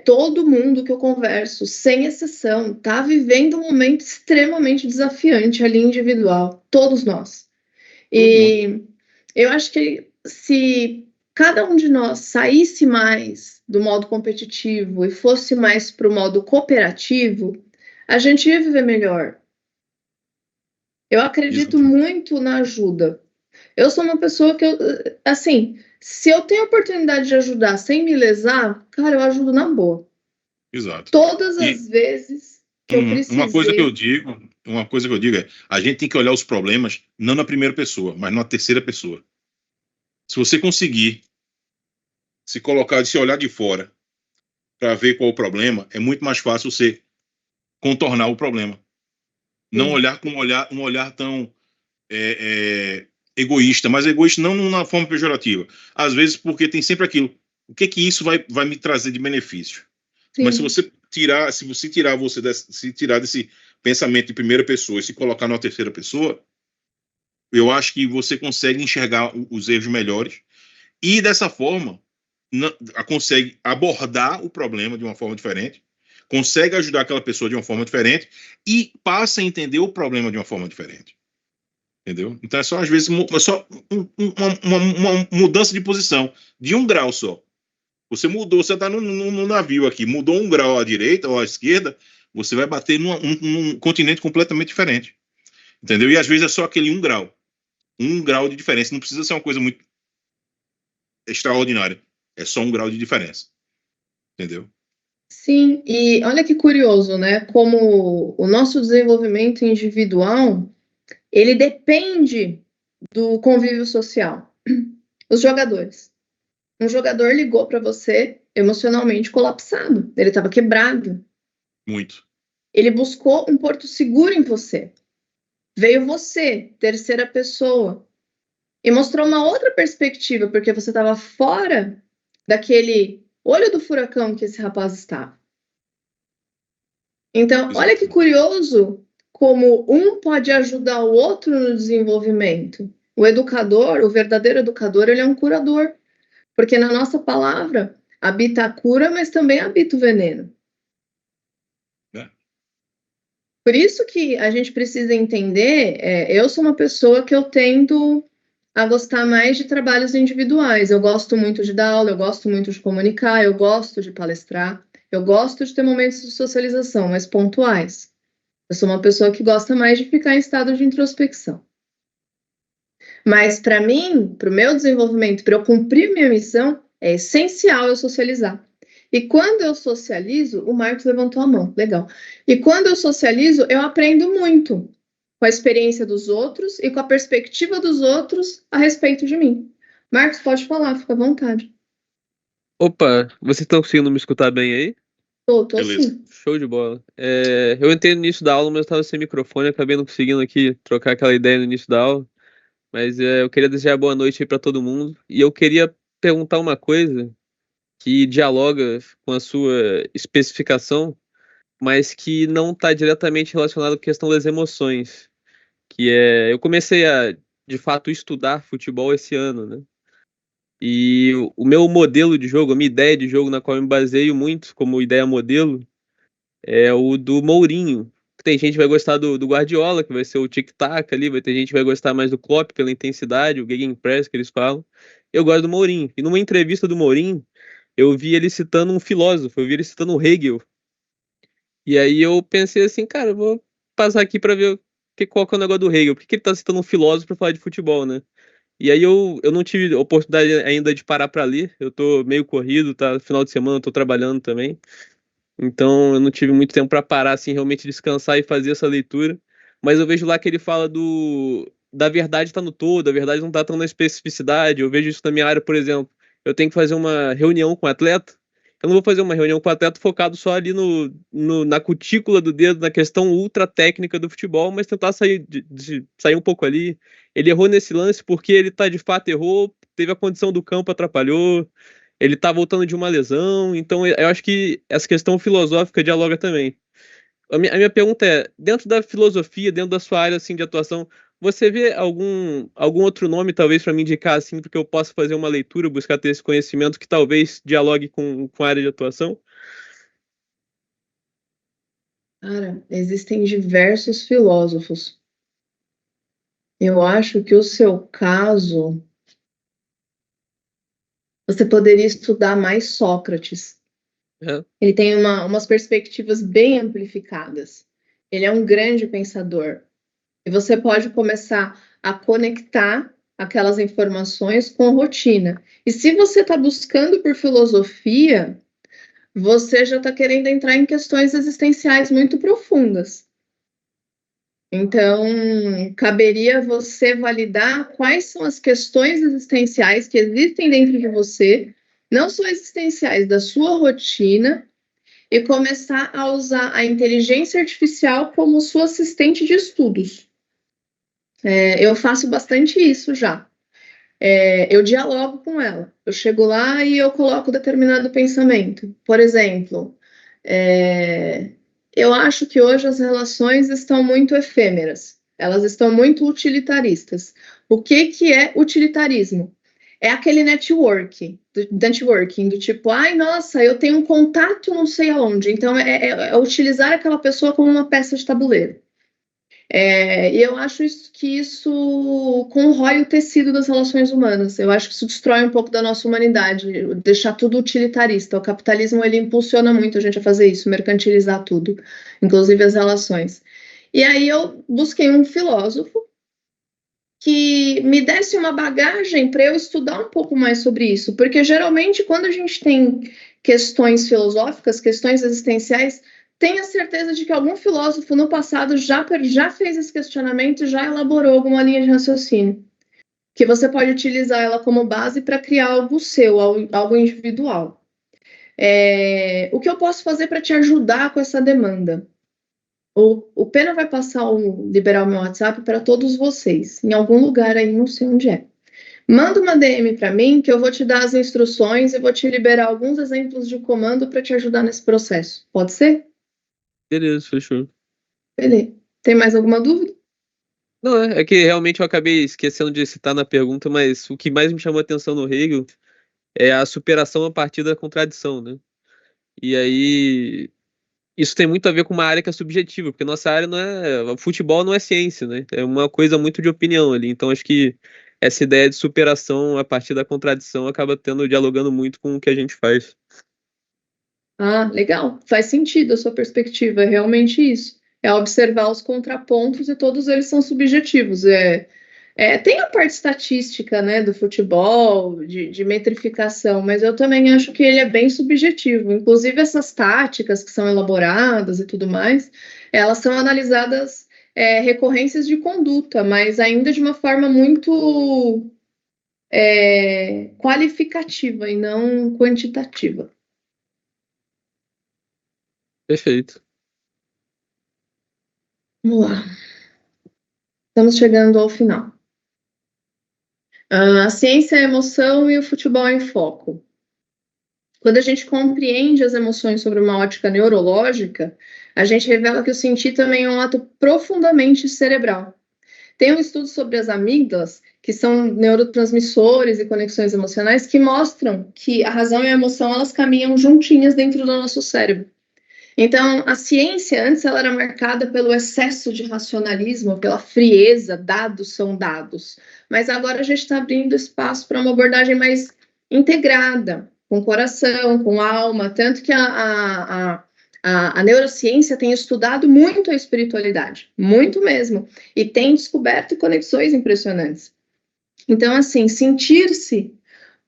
Todo mundo que eu converso, sem exceção, está vivendo um momento extremamente desafiante ali individual, todos nós. E eu acho que se cada um de nós saísse mais do modo competitivo e fosse mais para o modo cooperativo, a gente ia viver melhor. Eu acredito muito na ajuda. Eu sou uma pessoa que, assim, se eu tenho a oportunidade de ajudar sem me lesar, cara, eu ajudo na boa. Exato. Todas as vezes que eu precisei... Uma coisa que eu digo é, a gente tem que olhar os problemas não na primeira pessoa, mas na terceira pessoa. Se você conseguir se olhar de fora para ver qual é o problema, é muito mais fácil você contornar o problema. Não olhar com um olhar tão egoísta, mas egoísta não na forma pejorativa. Às vezes porque tem sempre aquilo, o que isso vai me trazer de benefício? Sim. Mas se você tirar desse pensamento de primeira pessoa e se colocar numa terceira pessoa, eu acho que você consegue enxergar os erros melhores e dessa forma consegue abordar o problema de uma forma diferente, consegue ajudar aquela pessoa de uma forma diferente e passa a entender o problema de uma forma diferente. Entendeu? Então é só, às vezes, uma mudança de posição, de 1 grau só. Você está no navio aqui, mudou 1 grau à direita ou à esquerda, você vai bater num continente completamente diferente. Entendeu? E às vezes é só aquele 1 grau. 1 grau de diferença. Não precisa ser uma coisa muito extraordinária. É só 1 grau de diferença. Entendeu? Sim, e olha que curioso, né? Como o nosso desenvolvimento individual, ele depende do convívio social. Os jogadores. Um jogador ligou para você emocionalmente colapsado. Ele estava quebrado. Muito. Ele buscou um porto seguro em você. Veio você, terceira pessoa, e mostrou uma outra perspectiva, porque você estava fora daquele olho do furacão que esse rapaz estava. Então, olha que curioso como um pode ajudar o outro no desenvolvimento. O educador, o verdadeiro educador, ele é um curador. Porque na nossa palavra habita a cura, mas também habita o veneno. Por isso que a gente precisa entender, eu sou uma pessoa que eu tendo a gostar mais de trabalhos individuais. Eu gosto muito de dar aula, eu gosto muito de comunicar, eu gosto de palestrar, eu gosto de ter momentos de socialização, mas pontuais. Eu sou uma pessoa que gosta mais de ficar em estado de introspecção. Mas para mim, para o meu desenvolvimento, para eu cumprir minha missão, é essencial eu socializar. E quando eu socializo, o Marcos levantou a mão, legal. E quando eu socializo, eu aprendo muito com a experiência dos outros e com a perspectiva dos outros a respeito de mim. Marcos, pode falar, fica à vontade. Opa, vocês estão conseguindo me escutar bem aí? Tô sim. Show de bola. Eu entrei no início da aula, mas eu estava sem microfone, acabei não conseguindo aqui trocar aquela ideia no início da aula. Mas eu queria desejar boa noite aí para todo mundo. E eu queria perguntar uma coisa que dialoga com a sua especificação, mas que não está diretamente relacionado com a questão das emoções. Eu comecei a, de fato, estudar futebol esse ano, né? E o meu modelo de jogo, a minha ideia de jogo na qual eu me baseio muito como ideia modelo, é o do Mourinho. Tem gente que vai gostar do Guardiola, que vai ser o tic-tac ali, vai ter gente que vai gostar mais do Klopp pela intensidade, o Gegenpress que eles falam. Eu gosto do Mourinho. E numa entrevista do Mourinho, eu vi ele citando um filósofo, eu vi ele citando o Hegel. E aí eu pensei assim, cara, eu vou passar aqui pra ver qual que é o negócio do Hegel. Por que ele tá citando um filósofo pra falar de futebol, né? E aí eu não tive oportunidade ainda de parar pra ler. Eu tô meio corrido, tá? Final de semana eu tô trabalhando também. Então eu não tive muito tempo pra parar, assim, realmente descansar e fazer essa leitura. Mas eu vejo lá que ele fala da verdade tá no todo, a verdade não tá tão na especificidade. Eu vejo isso na minha área, por exemplo. Eu tenho que fazer uma reunião com o atleta. Eu não vou fazer uma reunião com o atleta focado só ali na cutícula do dedo, na questão ultra técnica do futebol, mas tentar sair um pouco ali. Ele errou nesse lance porque ele tá de fato errou, teve a condição do campo, atrapalhou, ele tá voltando de uma lesão, então eu acho que essa questão filosófica dialoga também. A minha pergunta é, dentro da filosofia, dentro da sua área assim, de atuação, você vê algum outro nome, talvez, para me indicar, assim, porque eu possa fazer uma leitura, buscar ter esse conhecimento que talvez dialogue com a área de atuação? Cara, existem diversos filósofos. Eu acho que o seu caso, você poderia estudar mais Sócrates. É, Ele tem umas perspectivas bem amplificadas. Ele é um grande pensador. E você pode começar a conectar aquelas informações com a rotina. E se você está buscando por filosofia, você já está querendo entrar em questões existenciais muito profundas. Então, caberia você validar quais são as questões existenciais que existem dentro de você, não só existenciais, da sua rotina, e começar a usar a inteligência artificial como sua assistente de estudos. Eu faço bastante isso já. Eu dialogo com ela. Eu chego lá e eu coloco determinado pensamento. Por exemplo, eu acho que hoje as relações estão muito efêmeras. Elas estão muito utilitaristas. O que é utilitarismo? É aquele networking do tipo, ai, nossa, eu tenho um contato não sei aonde. Então, é utilizar aquela pessoa como uma peça de tabuleiro. E eu acho que isso corrói o tecido das relações humanas. Eu acho que isso destrói um pouco da nossa humanidade, deixar tudo utilitarista. O capitalismo ele impulsiona muito a gente a fazer isso, mercantilizar tudo, inclusive as relações. E aí eu busquei um filósofo que me desse uma bagagem para eu estudar um pouco mais sobre isso, porque geralmente quando a gente tem questões filosóficas, questões existenciais, tenha certeza de que algum filósofo no passado já fez esse questionamento e já elaborou alguma linha de raciocínio, que você pode utilizar ela como base para criar algo seu, algo individual. O que eu posso fazer para te ajudar com essa demanda? O Pena vai liberar o meu WhatsApp para todos vocês, em algum lugar aí, não sei onde é. Manda uma DM para mim que eu vou te dar as instruções e vou te liberar alguns exemplos de comando para te ajudar nesse processo. Pode ser? beleza, fechou. Beleza. Tem mais alguma dúvida? Não, é que realmente eu acabei esquecendo de citar na pergunta, mas o que mais me chamou a atenção no Hegel é a superação a partir da contradição, né? E aí, isso tem muito a ver com uma área que é subjetiva, porque nossa área não é. O futebol não é ciência, né? É uma coisa muito de opinião ali. Então, acho que essa ideia de superação a partir da contradição acaba dialogando muito com o que a gente faz. Ah, legal. Faz sentido a sua perspectiva. É realmente isso. É observar os contrapontos e todos eles são subjetivos. Tem a parte estatística, né, do futebol, de metrificação, mas eu também acho que ele é bem subjetivo. Inclusive, essas táticas que são elaboradas e tudo mais, elas são analisadas, recorrências de conduta, mas ainda de uma forma muito qualificativa e não quantitativa. Perfeito. Vamos lá. Estamos chegando ao final. A ciência, a emoção e o futebol em foco. Quando a gente compreende as emoções sobre uma ótica neurológica, a gente revela que o sentir também é um ato profundamente cerebral. Tem um estudo sobre as amígdalas, que são neurotransmissores e conexões emocionais, que mostram que a razão e a emoção, elas caminham juntinhas dentro do nosso cérebro. Então, a ciência, antes, ela era marcada pelo excesso de racionalismo, pela frieza, dados são dados. Mas agora a gente está abrindo espaço para uma abordagem mais integrada, com coração, com alma, tanto que a neurociência tem estudado muito a espiritualidade, muito mesmo, e tem descoberto conexões impressionantes. Então, assim, sentir-se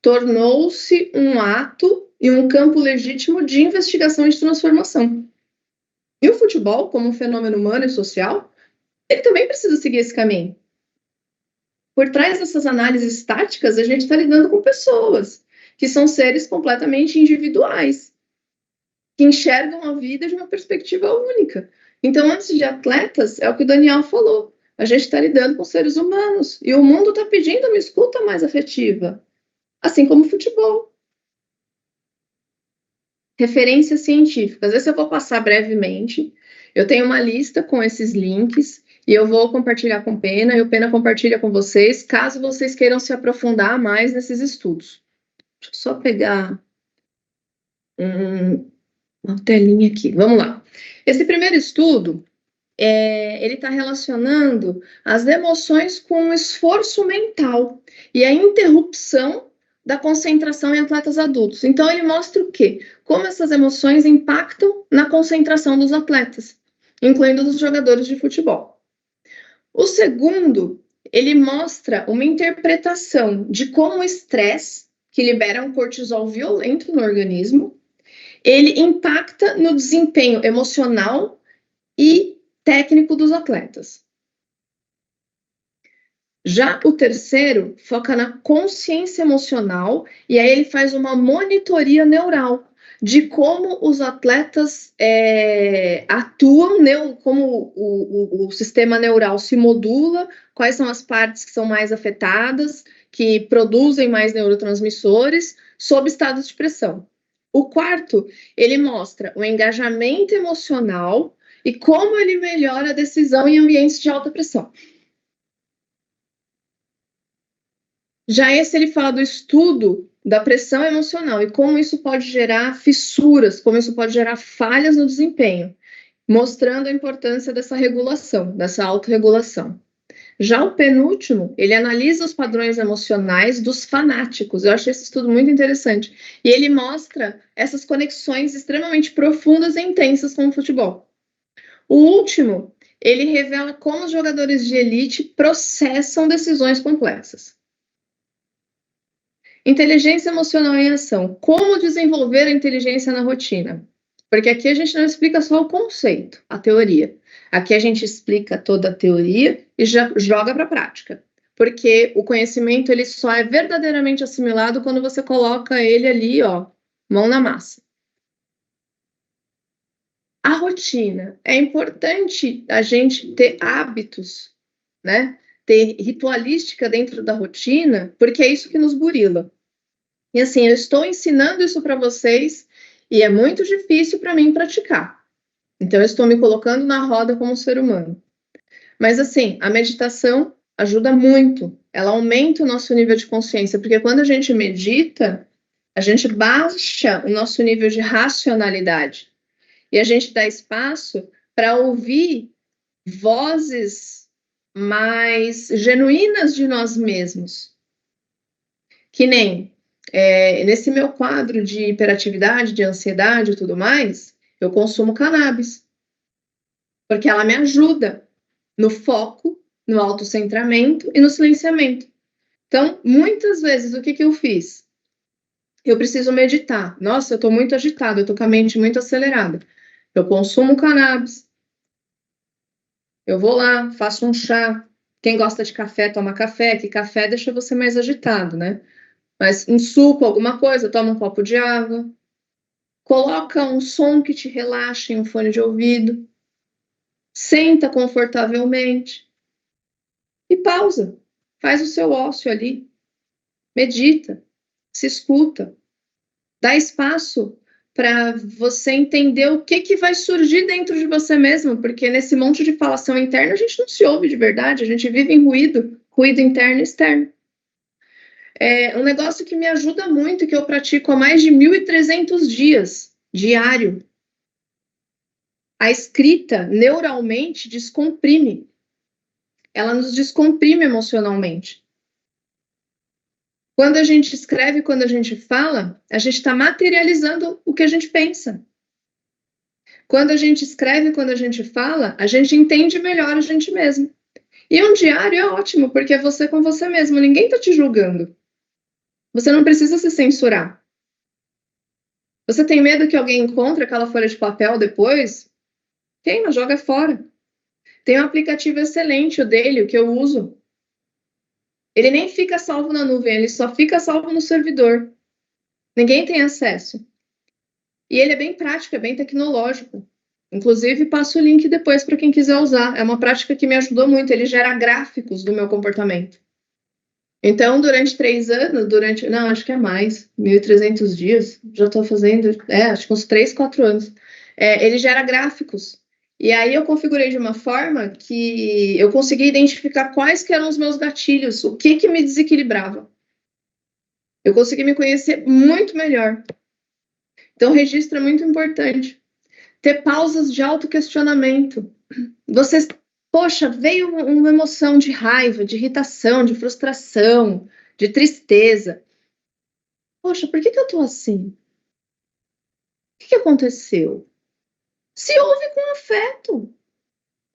tornou-se um ato e um campo legítimo de investigação e de transformação. E o futebol, como um fenômeno humano e social, ele também precisa seguir esse caminho. Por trás dessas análises táticas, a gente está lidando com pessoas, que são seres completamente individuais, que enxergam a vida de uma perspectiva única. Então, antes de atletas, é o que o Daniel falou, a gente está lidando com seres humanos, e o mundo está pedindo uma escuta mais afetiva, assim como o futebol. Referências científicas, esse eu vou passar brevemente. Eu tenho uma lista com esses links, e eu vou compartilhar com o Pena, e o Pena compartilha com vocês, caso vocês queiram se aprofundar mais nesses estudos. Deixa eu só pegar uma telinha aqui, vamos lá. Esse primeiro estudo, ele está relacionando as emoções com o esforço mental e a interrupção da concentração em atletas adultos. Então, ele mostra o quê? Como essas emoções impactam na concentração dos atletas, incluindo dos jogadores de futebol. O segundo, ele mostra uma interpretação de como o estresse, que libera um cortisol violento no organismo, ele impacta no desempenho emocional e técnico dos atletas. Já o terceiro foca na consciência emocional e aí ele faz uma monitoria neural de como os atletas atuam, como o sistema neural se modula, quais são as partes que são mais afetadas, que produzem mais neurotransmissores, sob estados de pressão. O quarto, ele mostra o engajamento emocional e como ele melhora a decisão em ambientes de alta pressão. Já esse ele fala do estudo da pressão emocional e como isso pode gerar fissuras, como isso pode gerar falhas no desempenho, mostrando a importância dessa regulação, dessa autorregulação. Já o penúltimo, ele analisa os padrões emocionais dos fanáticos. Eu achei esse estudo muito interessante. E ele mostra essas conexões extremamente profundas e intensas com o futebol. O último, ele revela como os jogadores de elite processam decisões complexas. Inteligência emocional em ação. Como desenvolver a inteligência na rotina? Porque aqui a gente não explica só o conceito, a teoria. Aqui a gente explica toda a teoria e já joga para a prática. Porque o conhecimento ele só é verdadeiramente assimilado quando você coloca ele ali, ó, mão na massa. A rotina. É importante a gente ter hábitos, né? Ter ritualística dentro da rotina, porque é isso que nos burila. E assim, eu estou ensinando isso para vocês e é muito difícil para mim praticar. Então, eu estou me colocando na roda como ser humano. Mas assim, a meditação ajuda muito. Ela aumenta o nosso nível de consciência, porque quando a gente medita, a gente baixa o nosso nível de racionalidade. E a gente dá espaço para ouvir vozes mais genuínas de nós mesmos. Que nem nesse meu quadro de hiperatividade, de ansiedade e tudo mais, eu consumo cannabis. Porque ela me ajuda no foco, no autocentramento e no silenciamento. Então, muitas vezes, o que eu fiz? Eu preciso meditar. Nossa, eu estou muito agitada, eu estou com a mente muito acelerada. Eu consumo cannabis. Eu vou lá, faço um chá. Quem gosta de café, toma café, que café deixa você mais agitado, né? Mas um suco, alguma coisa, toma um copo de água. Coloca um som que te relaxe em um fone de ouvido. Senta confortavelmente. E pausa. Faz o seu ócio ali. Medita. Se escuta. Dá espaço para você entender o que vai surgir dentro de você mesmo, porque nesse monte de falação interna a gente não se ouve de verdade, a gente vive em ruído interno e externo. Um negócio que me ajuda muito, que eu pratico há mais de 1.300 dias, diário. A escrita, neuralmente, descomprime. Ela nos descomprime emocionalmente. Quando a gente escreve, quando a gente fala, a gente está materializando o que a gente pensa. Quando a gente escreve, quando a gente fala, a gente entende melhor a gente mesmo. E um diário é ótimo, porque é você com você mesmo, ninguém está te julgando. Você não precisa se censurar. Você tem medo que alguém encontre aquela folha de papel depois? Queima, joga fora. Tem um aplicativo excelente, o dele, o que eu uso. Ele nem fica salvo na nuvem, ele só fica salvo no servidor. Ninguém tem acesso. E ele é bem prático, é bem tecnológico. Inclusive, passo o link depois para quem quiser usar. É uma prática que me ajudou muito. Ele gera gráficos do meu comportamento. Então, durante 3 anos, não, acho que é mais, 1.300 dias, já estou fazendo, acho que uns 3, 4 anos. Ele gera gráficos. E aí eu configurei de uma forma que eu consegui identificar quais que eram os meus gatilhos, o que me desequilibrava. Eu consegui me conhecer muito melhor. Então, registro é muito importante. Ter pausas de autoquestionamento. Você, poxa, veio uma emoção de raiva, de irritação, de frustração, de tristeza. Poxa, por que eu tô assim? O que aconteceu? Se ouve com afeto.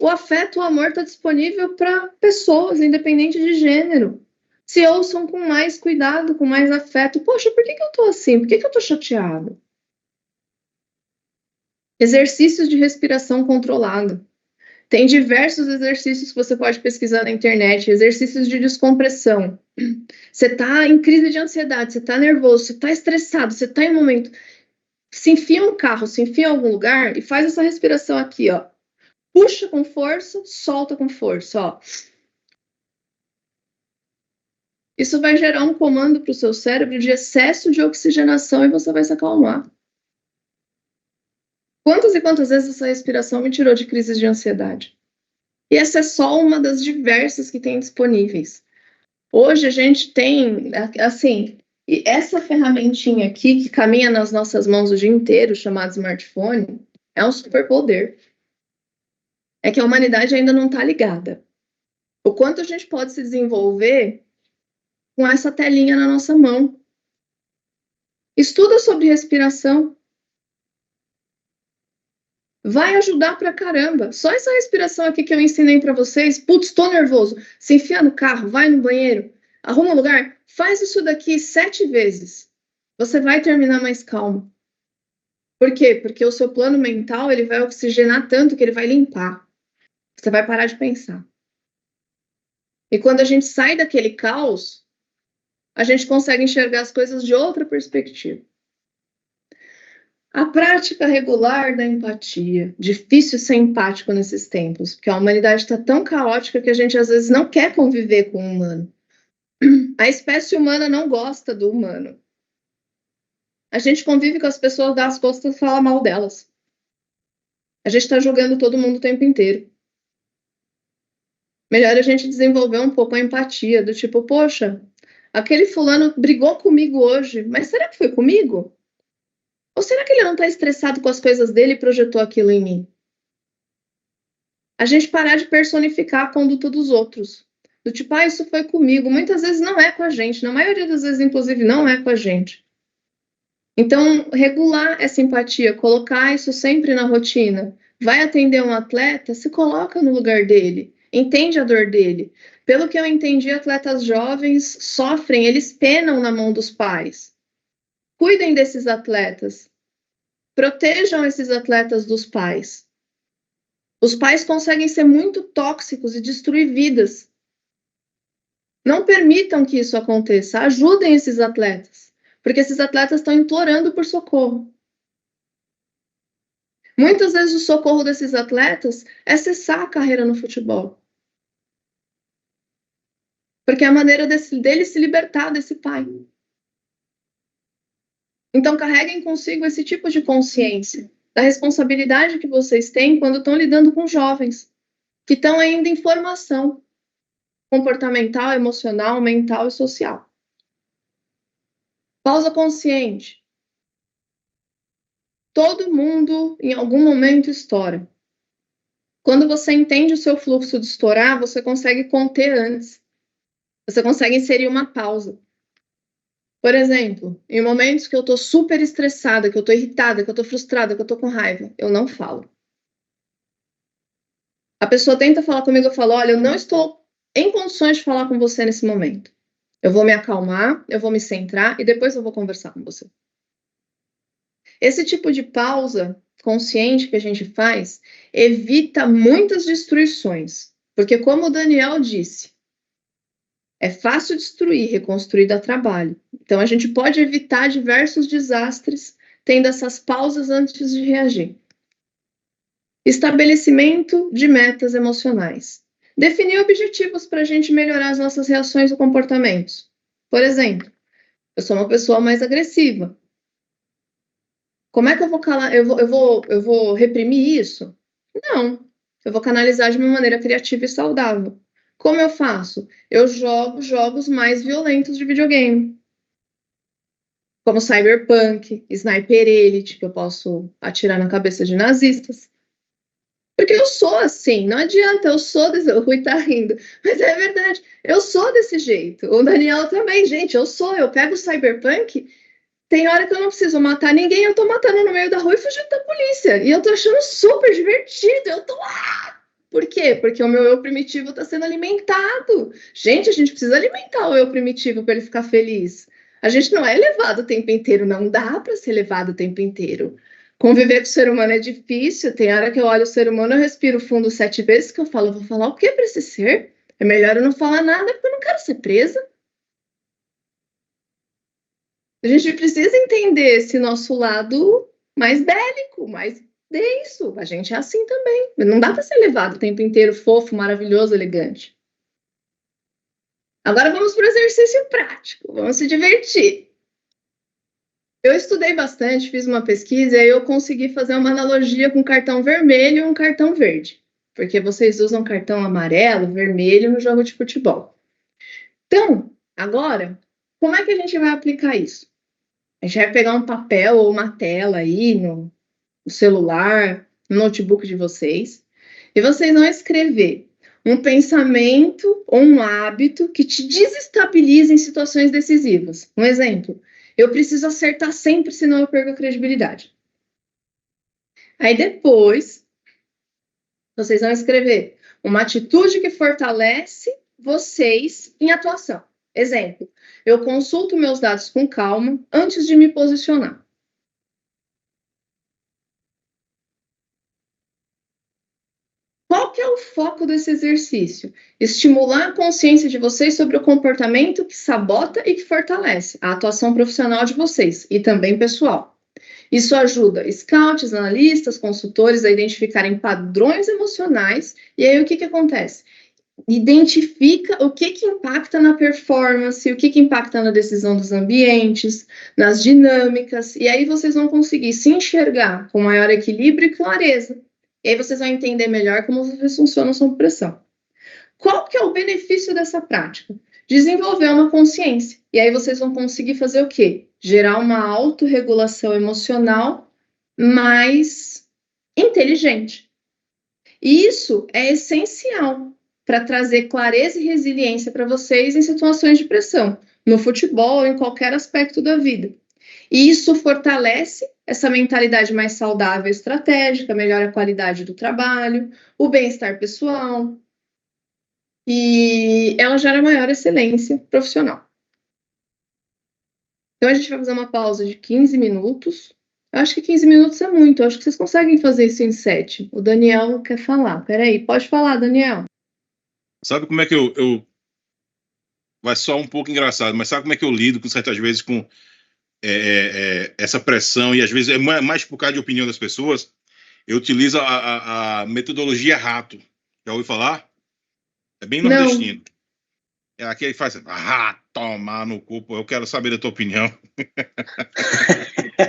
O afeto, o amor está disponível para pessoas, independente de gênero. Se ouçam com mais cuidado, com mais afeto. Poxa, por que eu tô assim? Por que eu tô chateado? Exercícios de respiração controlada. Tem diversos exercícios que você pode pesquisar na internet, exercícios de descompressão. Você está em crise de ansiedade, você está nervoso, você está estressado, você está em um momento... Se enfia um carro, se enfia em algum lugar e faz essa respiração aqui, ó. Puxa com força, solta com força, ó. Isso vai gerar um comando para o seu cérebro de excesso de oxigenação e você vai se acalmar. Quantas e quantas vezes essa respiração me tirou de crises de ansiedade? E essa é só uma das diversas que tem disponíveis. Hoje a gente tem, assim, essa ferramentinha aqui que caminha nas nossas mãos o dia inteiro, chamado smartphone, é um superpoder. É que a humanidade ainda não está ligada. O quanto a gente pode se desenvolver com essa telinha na nossa mão. Estuda sobre respiração. Vai ajudar pra caramba. Só essa respiração aqui que eu ensinei pra vocês. Putz, tô nervoso. Se enfia no carro, vai no banheiro, arruma um lugar. Faz isso daqui 7 vezes. Você vai terminar mais calmo. Por quê? Porque o seu plano mental ele vai oxigenar tanto que ele vai limpar. Você vai parar de pensar. E quando a gente sai daquele caos, a gente consegue enxergar as coisas de outra perspectiva. A prática regular da empatia. Difícil ser empático nesses tempos, porque a humanidade está tão caótica que a gente às vezes não quer conviver com o humano. A espécie humana não gosta do humano. A gente convive com as pessoas, dá as costas e fala mal delas. A gente está julgando todo mundo o tempo inteiro. Melhor a gente desenvolver um pouco a empatia, do tipo, poxa, aquele fulano brigou comigo hoje, mas será que foi comigo? Ou será que ele não está estressado com as coisas dele e projetou aquilo em mim? A gente parar de personificar a conduta dos outros. Do tipo, isso foi comigo. Muitas vezes não é com a gente. Na maioria das vezes, inclusive, não é com a gente. Então, regular essa empatia, colocar isso sempre na rotina. Vai atender um atleta, se coloca no lugar dele. Entende a dor dele. Pelo que eu entendi, atletas jovens sofrem, eles penam na mão dos pais. Cuidem desses atletas. Protejam esses atletas dos pais. Os pais conseguem ser muito tóxicos e destruir vidas. Não permitam que isso aconteça. Ajudem esses atletas, porque esses atletas estão implorando por socorro. Muitas vezes o socorro desses atletas é cessar a carreira no futebol. Porque é a maneira dele se libertar desse pai. Então, carreguem consigo esse tipo de consciência da responsabilidade que vocês têm quando estão lidando com jovens que estão ainda em formação comportamental, emocional, mental e social. Pausa consciente. Todo mundo, em algum momento, estoura. Quando você entende o seu fluxo de estourar, você consegue conter antes. Você consegue inserir uma pausa. Por exemplo, em momentos que eu estou super estressada, que eu estou irritada, que eu estou frustrada, que eu estou com raiva, eu não falo. A pessoa tenta falar comigo, eu falo, olha, eu não estou em condições de falar com você nesse momento. Eu vou me acalmar, eu vou me centrar e depois eu vou conversar com você. Esse tipo de pausa consciente que a gente faz evita muitas destruições. Porque, como o Daniel disse, é fácil destruir, reconstruir dá trabalho. Então, a gente pode evitar diversos desastres tendo essas pausas antes de reagir. Estabelecimento de metas emocionais. Definir objetivos para a gente melhorar as nossas reações e comportamentos. Por exemplo, eu sou uma pessoa mais agressiva. Como é que eu vou calar? Eu vou reprimir isso? Não. Eu vou canalizar de uma maneira criativa e saudável. Como eu faço? Eu jogo jogos mais violentos de videogame. Como Cyberpunk, Sniper Elite, que eu posso atirar na cabeça de nazistas. Porque eu sou assim, não adianta, eu sou desse... O Rui tá rindo, mas é verdade, eu sou desse jeito. O Daniel também, gente, eu pego o Cyberpunk. Tem hora que eu não preciso matar ninguém, eu tô matando no meio da rua e fugindo da polícia. E eu tô achando super divertido. Eu tô lá. Por quê? Porque o meu eu primitivo tá sendo alimentado. Gente, a gente precisa alimentar o eu primitivo para ele ficar feliz. A gente não é levado o tempo inteiro, não dá para ser levado o tempo inteiro. Conviver com o ser humano é difícil. Tem hora que eu olho o ser humano, eu respiro fundo 7 vezes, que eu falo, vou falar o que para esse ser? É melhor eu não falar nada, porque eu não quero ser presa. A gente precisa entender esse nosso lado mais bélico, mais denso. A gente é assim também. Não dá para ser levado o tempo inteiro fofo, maravilhoso, elegante. Agora vamos para o exercício prático. Vamos se divertir. Eu estudei bastante, fiz uma pesquisa e aí eu consegui fazer uma analogia com cartão vermelho e um cartão verde. Porque vocês usam cartão amarelo, vermelho no jogo de futebol. Então, agora, como é que a gente vai aplicar isso? A gente vai pegar um papel ou uma tela aí no celular, no notebook de vocês, e vocês vão escrever um pensamento ou um hábito que te desestabilize em situações decisivas. Um exemplo, eu preciso acertar sempre, senão eu perco a credibilidade. Aí depois, vocês vão escrever uma atitude que fortalece vocês em atuação. Exemplo, eu consulto meus dados com calma antes de me posicionar. Qual que é o foco desse exercício? Estimular a consciência de vocês sobre o comportamento que sabota e que fortalece a atuação profissional de vocês e também pessoal. Isso ajuda scouts, analistas, consultores a identificarem padrões emocionais e aí o que acontece? Identifica o que impacta na performance, o que impacta na decisão dos ambientes, nas dinâmicas, e aí vocês vão conseguir se enxergar com maior equilíbrio e clareza. E aí vocês vão entender melhor como vocês funcionam sob pressão. Qual que é o benefício dessa prática? Desenvolver uma consciência. E aí vocês vão conseguir fazer o quê? Gerar uma autorregulação emocional mais inteligente. E isso é essencial para trazer clareza e resiliência para vocês em situações de pressão, no futebol ou em qualquer aspecto da vida. E isso fortalece essa mentalidade mais saudável e estratégica, melhora a qualidade do trabalho, o bem-estar pessoal, e ela gera maior excelência profissional. Então, a gente vai fazer uma pausa de 15 minutos. Eu acho que 15 minutos é muito. Eu acho que vocês conseguem fazer isso em 7. O Daniel quer falar. Peraí, pode falar, Daniel. Sabe como é que eu... Vai soar um pouco engraçado, mas sabe como é que eu lido com certas vezes com essa pressão, e às vezes é mais por causa de opinião das pessoas? Eu utilizo a metodologia rato. Já ouviu falar? É bem nordestino. É aquele que faz tomar no cu, eu quero saber da tua opinião.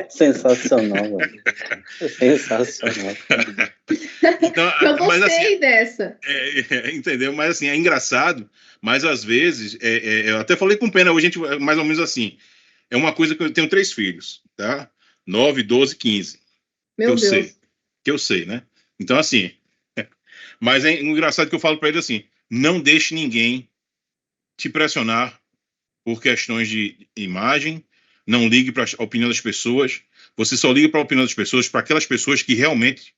Sensacional, velho. Sensacional. Então, Eu mas assim, gostei dessa. entendeu? Mas assim, é engraçado, mas às vezes, eu até falei com Pena hoje, a gente, mais ou menos assim, é uma coisa que eu tenho 3 filhos, tá? 9, 12, 15, que Meu eu sei, Deus. né? Então assim, mas é engraçado que eu falo para ele assim, não deixe ninguém te pressionar por questões de imagem, não ligue para a opinião das pessoas, você só liga para a opinião das pessoas, para aquelas pessoas que realmente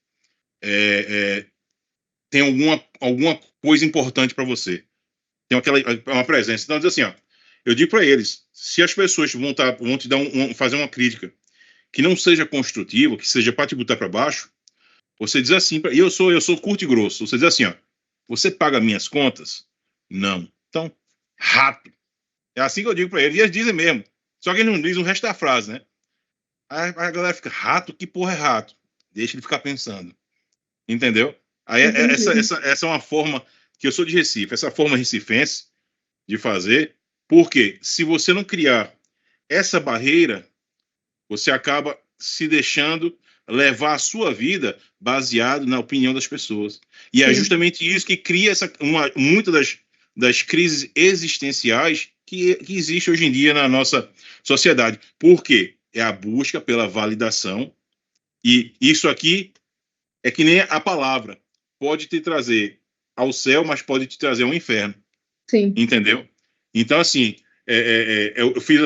têm alguma coisa importante para você, tem uma presença. Então, diz assim, ó, eu digo para eles, se as pessoas vão te dar fazer uma crítica que não seja construtiva, que seja para te botar para baixo, você diz assim, e eu sou curto e grosso, você diz assim, ó, você paga minhas contas? Não. Então, rato. É assim que eu digo para eles, e eles dizem mesmo. Só que eles não dizem o resto da frase, né? Aí a galera fica, rato? Que porra é rato? Deixa ele ficar pensando. Entendeu? Aí Entendi. essa é uma forma que eu sou de Recife, essa forma recifense de fazer, porque se você não criar essa barreira, você acaba se deixando levar a sua vida baseado na opinião das pessoas. E é Sim. justamente isso que cria muitas das crises existenciais que existe hoje em dia na nossa sociedade. Por quê? É a busca pela validação. E isso aqui é que nem a palavra. Pode te trazer ao céu, mas pode te trazer ao inferno. Sim. Entendeu? Então, assim, eu fiz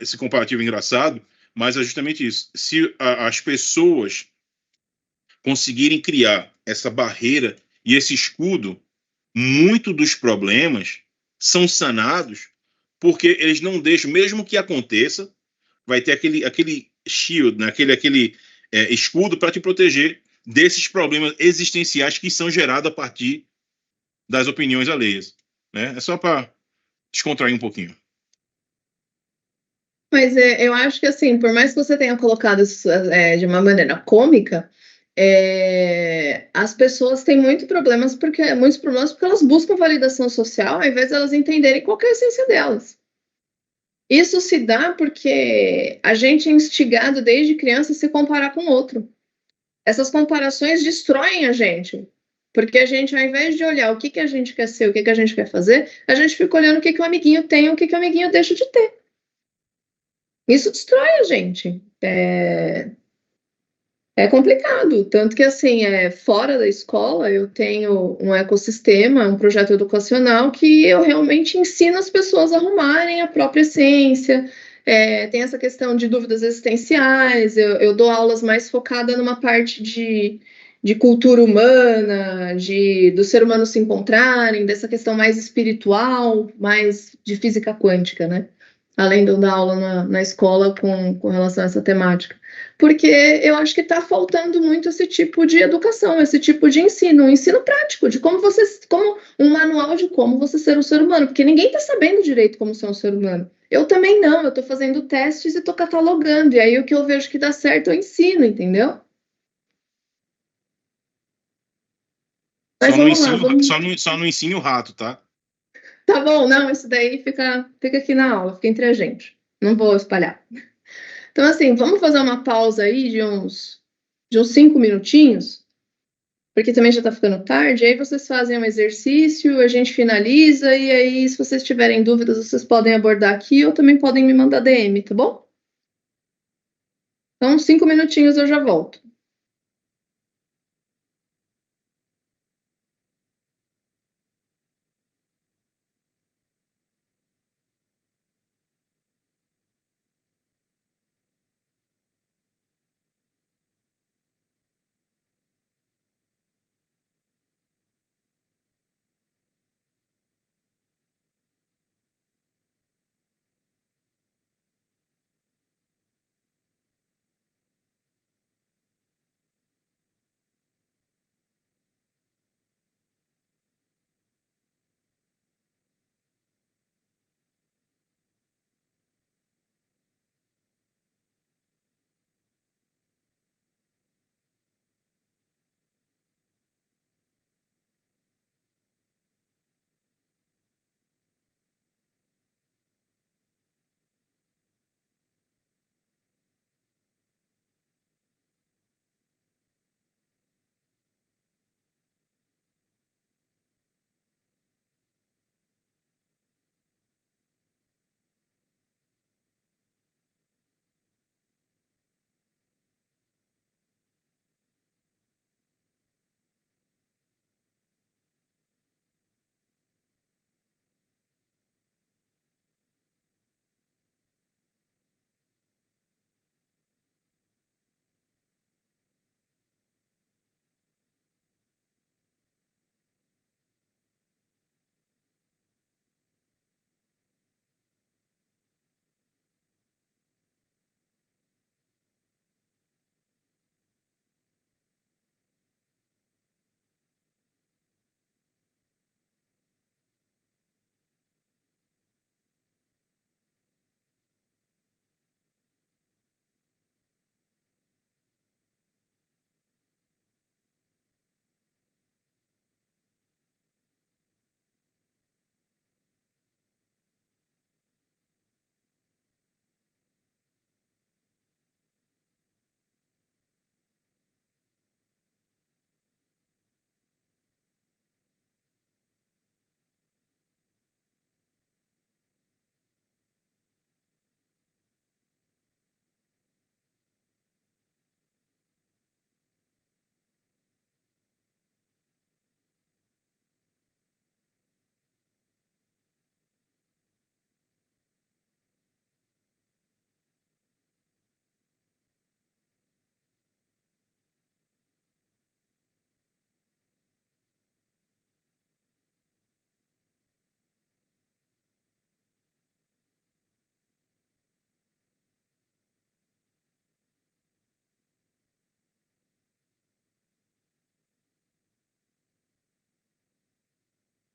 esse comparativo engraçado, mas é justamente isso. Se as pessoas conseguirem criar essa barreira e esse escudo, muito dos problemas são sanados porque eles não deixam, mesmo que aconteça, vai ter aquele shield, né? aquele escudo para te proteger desses problemas existenciais que são gerados a partir das opiniões alheias. Né? É só para descontrair um pouquinho. Mas eu acho que assim, por mais que você tenha colocado isso de uma maneira cômica, as pessoas têm muitos problemas porque elas buscam validação social ao invés de elas entenderem qual que é a essência delas. Isso se dá porque a gente é instigado desde criança a se comparar com o outro. Essas comparações destroem a gente. Porque a gente, ao invés de olhar o que a gente quer ser, o que a gente quer fazer, a gente fica olhando o que o amiguinho tem, o que o amiguinho deixa de ter. Isso destrói a gente. É complicado. Tanto que, assim, fora da escola, eu tenho um ecossistema, um projeto educacional que eu realmente ensino as pessoas a arrumarem a própria essência. Tem essa questão de dúvidas existenciais. Eu dou aulas mais focadas numa parte de cultura humana, do ser humano se encontrarem, dessa questão mais espiritual, mais de física quântica, né? Além de eu dar aula na escola com relação a essa temática. Porque eu acho que está faltando muito esse tipo de educação, esse tipo de ensino, um ensino prático, de como um manual de como você ser um ser humano, porque ninguém está sabendo direito como ser um ser humano. Eu também não, eu estou fazendo testes e estou catalogando, e aí o que eu vejo que dá certo eu ensino, entendeu? Mas vamos lá, Só não ensine o rato, tá? Tá bom, não, isso daí fica aqui na aula, fica entre a gente. Não vou espalhar. Então, assim, vamos fazer uma pausa aí de uns 5 minutinhos, porque também já tá ficando tarde. Aí vocês fazem um exercício, a gente finaliza, e aí, se vocês tiverem dúvidas, vocês podem abordar aqui ou também podem me mandar DM, tá bom? Então, 5 minutinhos eu já volto.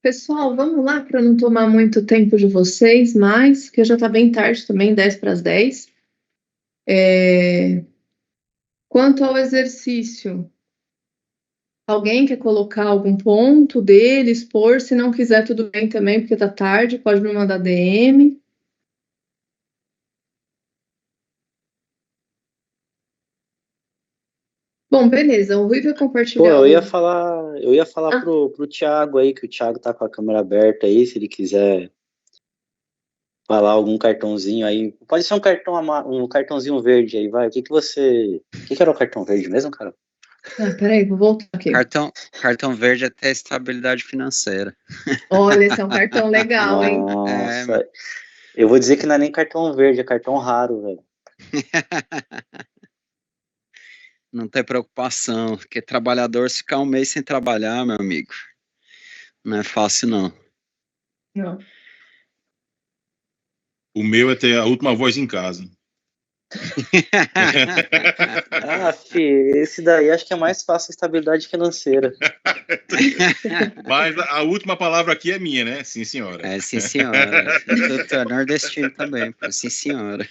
Pessoal, vamos lá para não tomar muito tempo de vocês, mas que já está bem tarde também, 10 para as 10. Quanto ao exercício, alguém quer colocar algum ponto dele, expor? Se não quiser, tudo bem também, porque tá tarde, pode me mandar DM. Bom, beleza. O Rui vai Pô, compartilhar eu ia falar pro Thiago aí, que o Thiago tá com a câmera aberta aí, se ele quiser falar algum cartãozinho aí. Pode ser um cartãozinho verde aí, vai. O que era o cartão verde mesmo, cara? Peraí, vou voltar aqui. Cartão verde é ter estabilidade financeira. Olha, esse é um cartão legal, hein? Nossa, eu vou dizer que não é nem cartão verde, é cartão raro, velho. Não tem preocupação, porque trabalhador, se ficar um mês sem trabalhar, meu amigo, não é fácil, não. Não. O meu é ter a última voz em casa. Esse daí acho que é mais fácil estabilidade financeira. Mas a última palavra aqui é minha, né? Sim, senhora. É, sim, senhora. Tu é nordestino também, pô. Sim, senhora.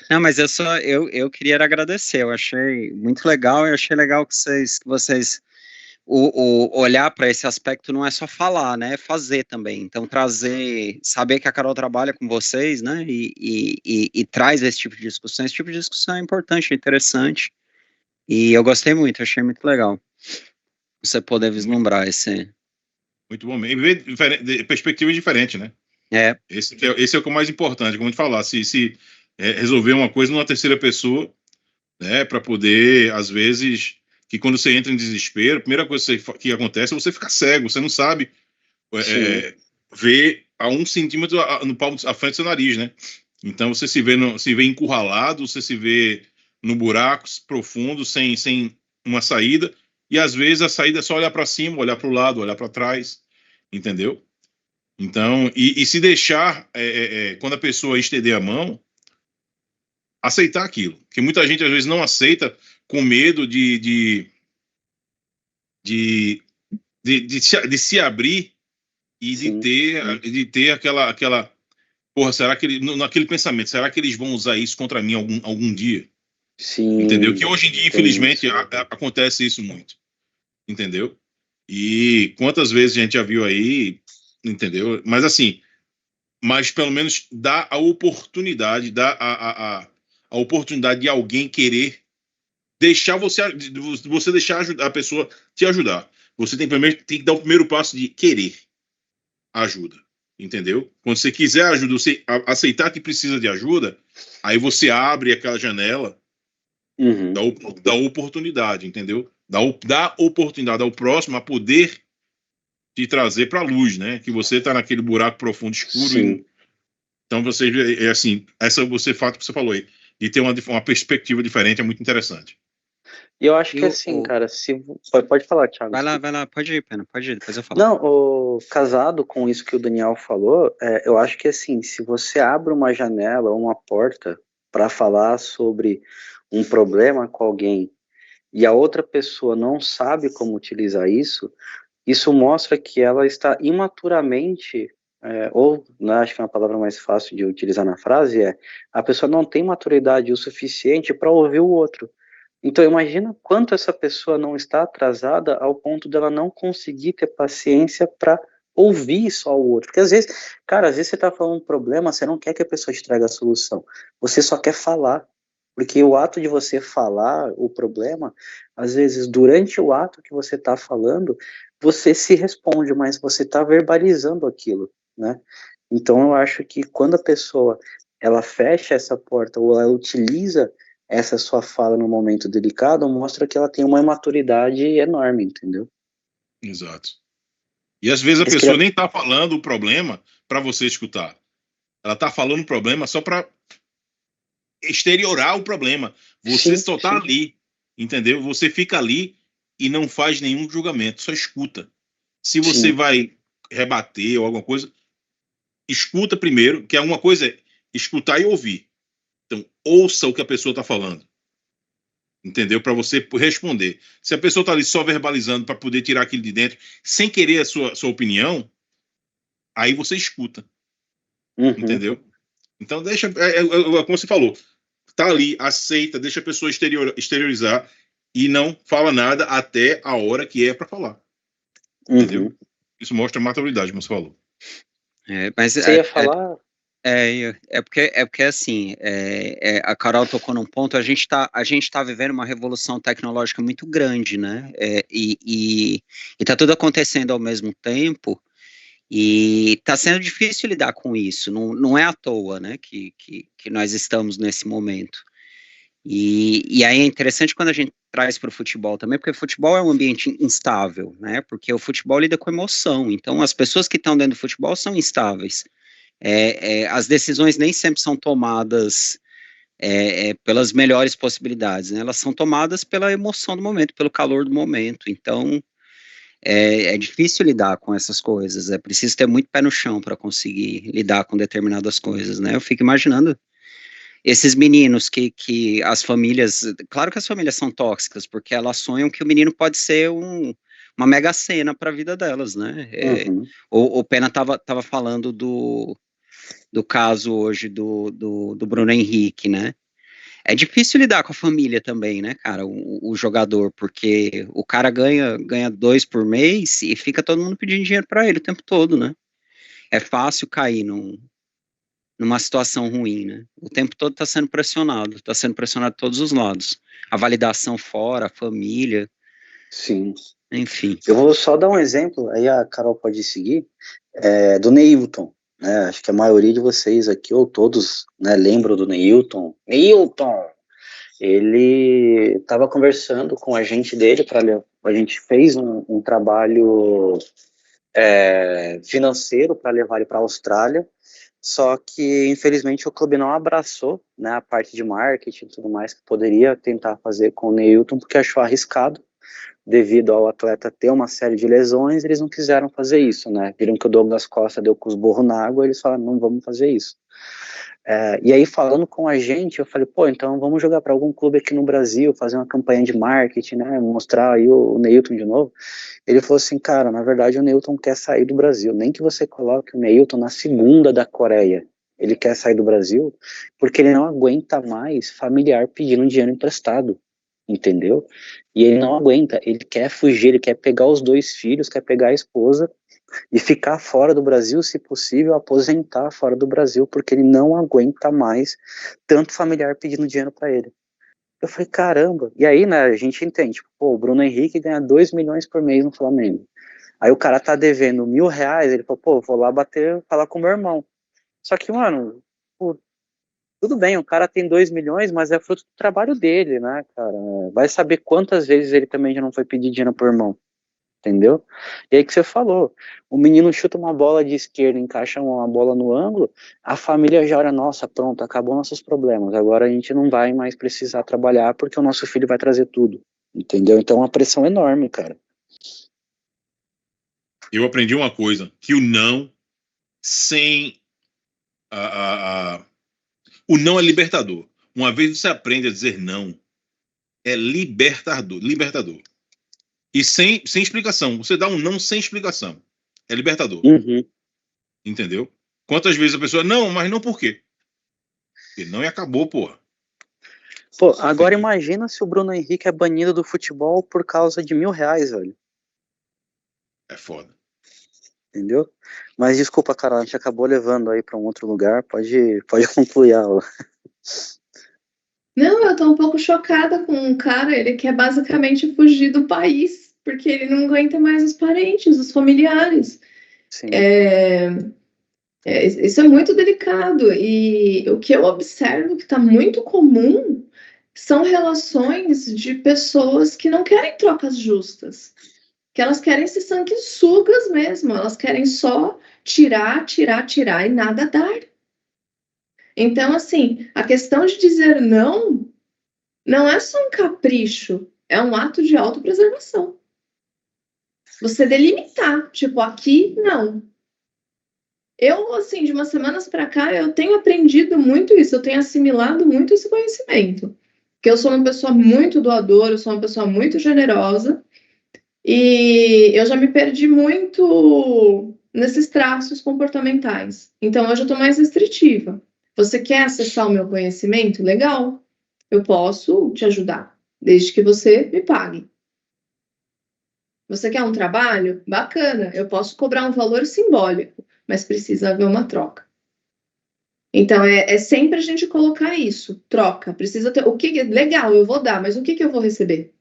Não, mas eu queria agradecer. Eu achei muito legal. Eu achei legal que vocês olhar para esse aspecto não é só falar, né? É fazer também. Então, saber que a Carol trabalha com vocês, né? E traz esse tipo de discussão. Esse tipo de discussão é importante, é interessante. E eu gostei muito, achei muito legal. Você poder vislumbrar esse. Muito bom. E ver perspectivas diferentes, né? Esse é o que é o mais importante, como a gente falar. Se resolver uma coisa numa terceira pessoa, né? Para poder, às vezes, que quando você entra em desespero, a primeira coisa que acontece é você ficar cego, você não sabe ver a 1 centímetro no palmo à frente do seu nariz, né? Então você se vê encurralado, você se vê no buraco profundo, sem uma saída, e às vezes a saída é só olhar para cima, olhar para o lado, olhar para trás, entendeu? Então, e se deixar, quando a pessoa estender a mão, aceitar aquilo, porque muita gente às vezes não aceita com medo de se abrir e de ter aquela porra, será que naquele pensamento, será que eles vão usar isso contra mim algum dia? Sim. Entendeu? Que hoje em dia, infelizmente, acontece isso muito. Entendeu? E quantas vezes a gente já viu aí, entendeu? Mas assim, pelo menos dá a oportunidade, a oportunidade de alguém querer deixar você deixar a pessoa te ajudar. Você tem que dar o primeiro passo de querer ajuda. Entendeu? Quando você quiser ajuda, você aceitar que precisa de ajuda, aí você abre aquela janela da oportunidade, entendeu? Dá oportunidade ao próximo a poder te trazer para a luz, né? Que você está naquele buraco profundo, escuro. Então você assim, fato que você falou aí, de ter uma perspectiva diferente é muito interessante. E eu acho que assim, cara, pode falar, Thiago. Vai lá, pode ir, Pena, pode ir, depois eu falo. Não, casado com isso que o Daniel falou, eu acho que assim, se você abre uma janela ou uma porta para falar sobre um problema com alguém e a outra pessoa não sabe como utilizar isso mostra que ela está imaturamente, ou né, acho que uma palavra mais fácil de utilizar na frase a pessoa não tem maturidade o suficiente para ouvir o outro. Então imagina quanto essa pessoa não está atrasada ao ponto dela não conseguir ter paciência para ouvir só o outro. Porque às vezes você está falando um problema, você não quer que a pessoa te traga a solução, você só quer falar. Porque o ato de você falar o problema, às vezes durante o ato que você está falando, você se responde, mas você está verbalizando aquilo, né? Então eu acho que quando a pessoa ela fecha essa porta ou ela utiliza essa sua fala no momento delicado, mostra que ela tem uma imaturidade enorme, entendeu? Exato. E às vezes a pessoa nem está falando o problema para você escutar. Ela está falando o problema só para exteriorar o problema. Você só está ali, entendeu? Você fica ali e não faz nenhum julgamento, só escuta. Se você vai rebater ou alguma coisa, escuta primeiro, que uma coisa é escutar e ouvir. Então, ouça o que a pessoa está falando. entendeu? Para você responder. Se a pessoa está ali só verbalizando para poder tirar aquilo de dentro, sem querer a sua opinião, aí você escuta, entendeu? Então deixa, como você falou, tá ali, aceita, deixa a pessoa exteriorizar e não fala nada até a hora que é para falar, entendeu? Isso mostra maturidade, como você falou. Mas você ia falar? É porque assim, a Carol tocou num ponto, a gente tá vivendo uma revolução tecnológica muito grande, né? E tá tudo acontecendo ao mesmo tempo, e tá sendo difícil lidar com isso, não é à toa, né, que nós estamos nesse momento. E aí é interessante quando a gente traz para o futebol também, porque o futebol é um ambiente instável, né? Porque o futebol lida com emoção, então as pessoas que estão dentro do futebol são instáveis. As decisões nem sempre são tomadas pelas melhores possibilidades, né? Elas são tomadas pela emoção do momento, pelo calor do momento. Então, é difícil lidar com essas coisas. É preciso ter muito pé no chão para conseguir lidar com determinadas coisas, né? Eu fico imaginando esses meninos que as famílias... Claro que as famílias são tóxicas, porque elas sonham que o menino pode ser uma mega cena para a vida delas, né? O Pena estava falando do caso hoje do Bruno Henrique, né? É difícil lidar com a família também, né, cara, o jogador, porque o cara ganha 2 por mês e fica todo mundo pedindo dinheiro para ele o tempo todo, né? É fácil cair numa situação ruim, né? O tempo todo tá sendo pressionado de todos os lados. A validação fora, a família. Sim. Enfim. Eu vou só dar um exemplo, aí a Carol pode seguir, do Neilton. Né, acho que a maioria de vocês aqui, ou todos, né, lembram do Neilton. Ele estava conversando com a gente dele, a gente fez um trabalho financeiro para levar ele para a Austrália, só que infelizmente o clube não abraçou, né, a parte de marketing e tudo mais que poderia tentar fazer com o Neilton, porque achou arriscado, devido ao atleta ter uma série de lesões, eles não quiseram fazer isso, né? Viram que o Douglas Costa deu com os burros na água, eles falaram, não vamos fazer isso. E aí, falando com a gente, eu falei, pô, então vamos jogar para algum clube aqui no Brasil, fazer uma campanha de marketing, né? Mostrar aí o Neilton de novo. Ele falou assim, cara, na verdade o Neilton quer sair do Brasil, nem que você coloque o Neilton na segunda da Coreia. Ele quer sair do Brasil porque ele não aguenta mais familiar pedindo dinheiro emprestado. Entendeu? E ele não aguenta, ele quer fugir, ele quer pegar os 2 filhos, quer pegar a esposa e ficar fora do Brasil, se possível, aposentar fora do Brasil, porque ele não aguenta mais tanto familiar pedindo dinheiro para ele. Eu falei, caramba, e aí, né, a gente entende, pô, o Bruno Henrique ganha 2 milhões por mês no Flamengo, aí o cara tá devendo R$1.000, ele falou, pô, vou lá falar com o meu irmão, só que, mano, pô, tudo bem, o cara tem 2 milhões, mas é fruto do trabalho dele, né, cara? Vai saber quantas vezes ele também já não foi pedir dinheiro pro irmão, entendeu? E aí que você falou, o menino chuta uma bola de esquerda, encaixa uma bola no ângulo, a família já olha, nossa, pronto, acabou nossos problemas, agora a gente não vai mais precisar trabalhar porque o nosso filho vai trazer tudo, entendeu? Então é uma pressão enorme, cara. Eu aprendi uma coisa, que o não sem o não é libertador. Uma vez você aprende a dizer não, é libertador. E sem explicação. Você dá um não sem explicação. É libertador. Entendeu? Quantas vezes a pessoa, não, mas não por quê? Porque não e acabou, porra. Pô, agora imagina se o Bruno Henrique é banido do futebol por causa de R$1.000, velho. É foda. Entendeu? Mas desculpa, Carol, a gente acabou levando aí para um outro lugar. Pode concluir a aula. Não, eu tô um pouco chocada com o cara. Ele quer basicamente fugir do país, porque ele não aguenta mais os parentes, os familiares. Sim. Isso é muito delicado. E o que eu observo que está muito comum são relações de pessoas que não querem trocas justas, que elas querem ser sanguessugas mesmo, elas querem só tirar e nada dar. Então, assim, a questão de dizer não é só um capricho, é um ato de autopreservação. Você delimitar, tipo, aqui não. Eu, assim, de umas semanas para cá, eu tenho aprendido muito isso, eu tenho assimilado muito esse conhecimento. Porque eu sou uma pessoa muito doadora, eu sou uma pessoa muito generosa, e eu já me perdi muito nesses traços comportamentais. Então, hoje eu estou mais restritiva. Você quer acessar o meu conhecimento? Legal, eu posso te ajudar, desde que você me pague. Você quer um trabalho? Bacana, eu posso cobrar um valor simbólico, mas precisa haver uma troca. Então, é sempre a gente colocar isso, troca. Precisa ter. Legal, eu vou dar, mas o que eu vou receber?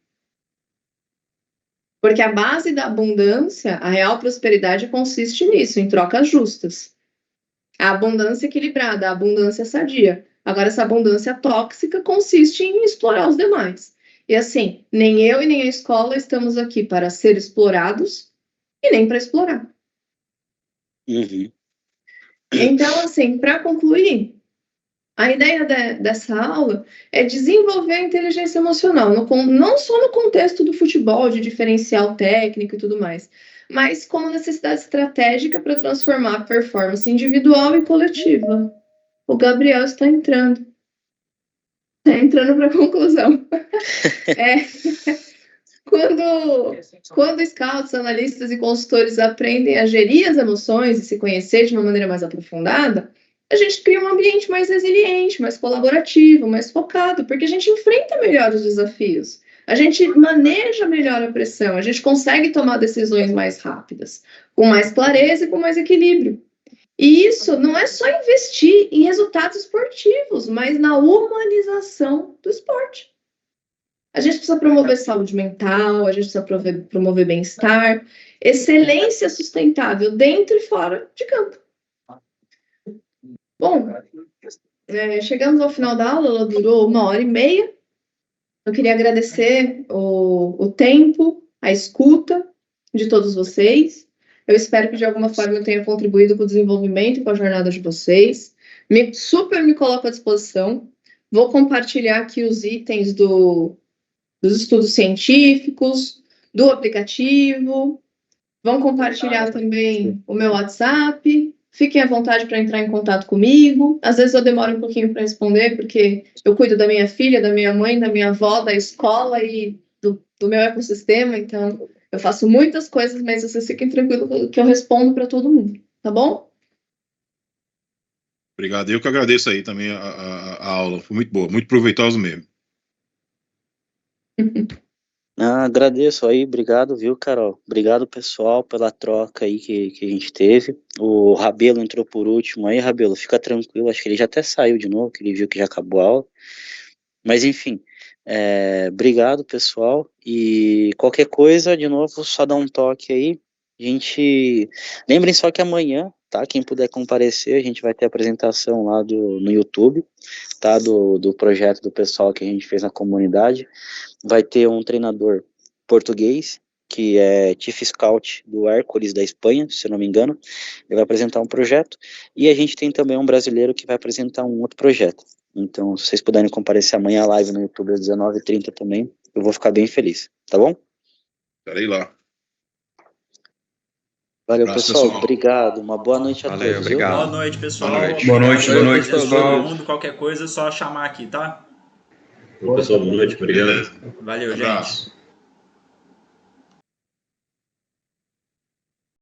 Porque a base da abundância, a real prosperidade consiste nisso, em trocas justas. A abundância equilibrada, a abundância sadia. Agora, essa abundância tóxica consiste em explorar os demais. E assim, nem eu e nem a escola estamos aqui para ser explorados e nem para explorar. Uhum. Então, assim, para concluir, a ideia dessa aula é desenvolver a inteligência emocional, não só no contexto do futebol, de diferencial técnico e tudo mais, mas como necessidade estratégica para transformar a performance individual e coletiva. O Gabriel está entrando. Está entrando para a conclusão. Quando scouts, analistas e consultores aprendem a gerir as emoções e se conhecer de uma maneira mais aprofundada, a gente cria um ambiente mais resiliente, mais colaborativo, mais focado, porque a gente enfrenta melhor os desafios, a gente maneja melhor a pressão, a gente consegue tomar decisões mais rápidas, com mais clareza e com mais equilíbrio. E isso não é só investir em resultados esportivos, mas na humanização do esporte. A gente precisa promover saúde mental, a gente precisa promover bem-estar, excelência sustentável dentro e fora de campo. Bom, chegamos ao final da aula, ela durou 1h30. Eu queria agradecer o tempo, a escuta de todos vocês. Eu espero que de alguma forma eu tenha contribuído com o desenvolvimento e com a jornada de vocês. Super me coloco à disposição. Vou compartilhar aqui os itens dos estudos científicos, do aplicativo. Vão compartilhar também o meu WhatsApp. Fiquem à vontade para entrar em contato comigo. Às vezes eu demoro um pouquinho para responder, porque eu cuido da minha filha, da minha mãe, da minha avó, da escola e do meu ecossistema. Então, eu faço muitas coisas, mas vocês fiquem tranquilos que eu respondo para todo mundo. Tá bom? Obrigado. Eu que agradeço aí também a aula. Foi muito boa, muito proveitosa mesmo. Agradeço aí, obrigado, viu, Carol? Obrigado, pessoal, pela troca aí que a gente teve. O Rabelo entrou por último aí, Rabelo, fica tranquilo, acho que ele já até saiu de novo, que ele viu que já acabou a aula. Mas, enfim, obrigado, pessoal, e qualquer coisa, de novo, só dá um toque aí. Lembrem só que amanhã, tá? Quem puder comparecer, a gente vai ter apresentação lá no YouTube, tá? Do projeto do pessoal que a gente fez na comunidade. Vai ter um treinador português, que é Chief Scout do Hércules da Espanha, se eu não me engano. Ele vai apresentar um projeto. E a gente tem também um brasileiro que vai apresentar um outro projeto. Então, se vocês puderem comparecer amanhã a live no YouTube às 19h30 também, eu vou ficar bem feliz, tá bom? Estarei lá. Valeu, pessoal. Obrigado. Uma boa noite a todos. Obrigado. Boa noite, pessoal. Boa noite, pessoal. Todo mundo, qualquer coisa, é só chamar aqui, tá? Pessoal, boa noite, obrigado. Valeu, gente. Abraço.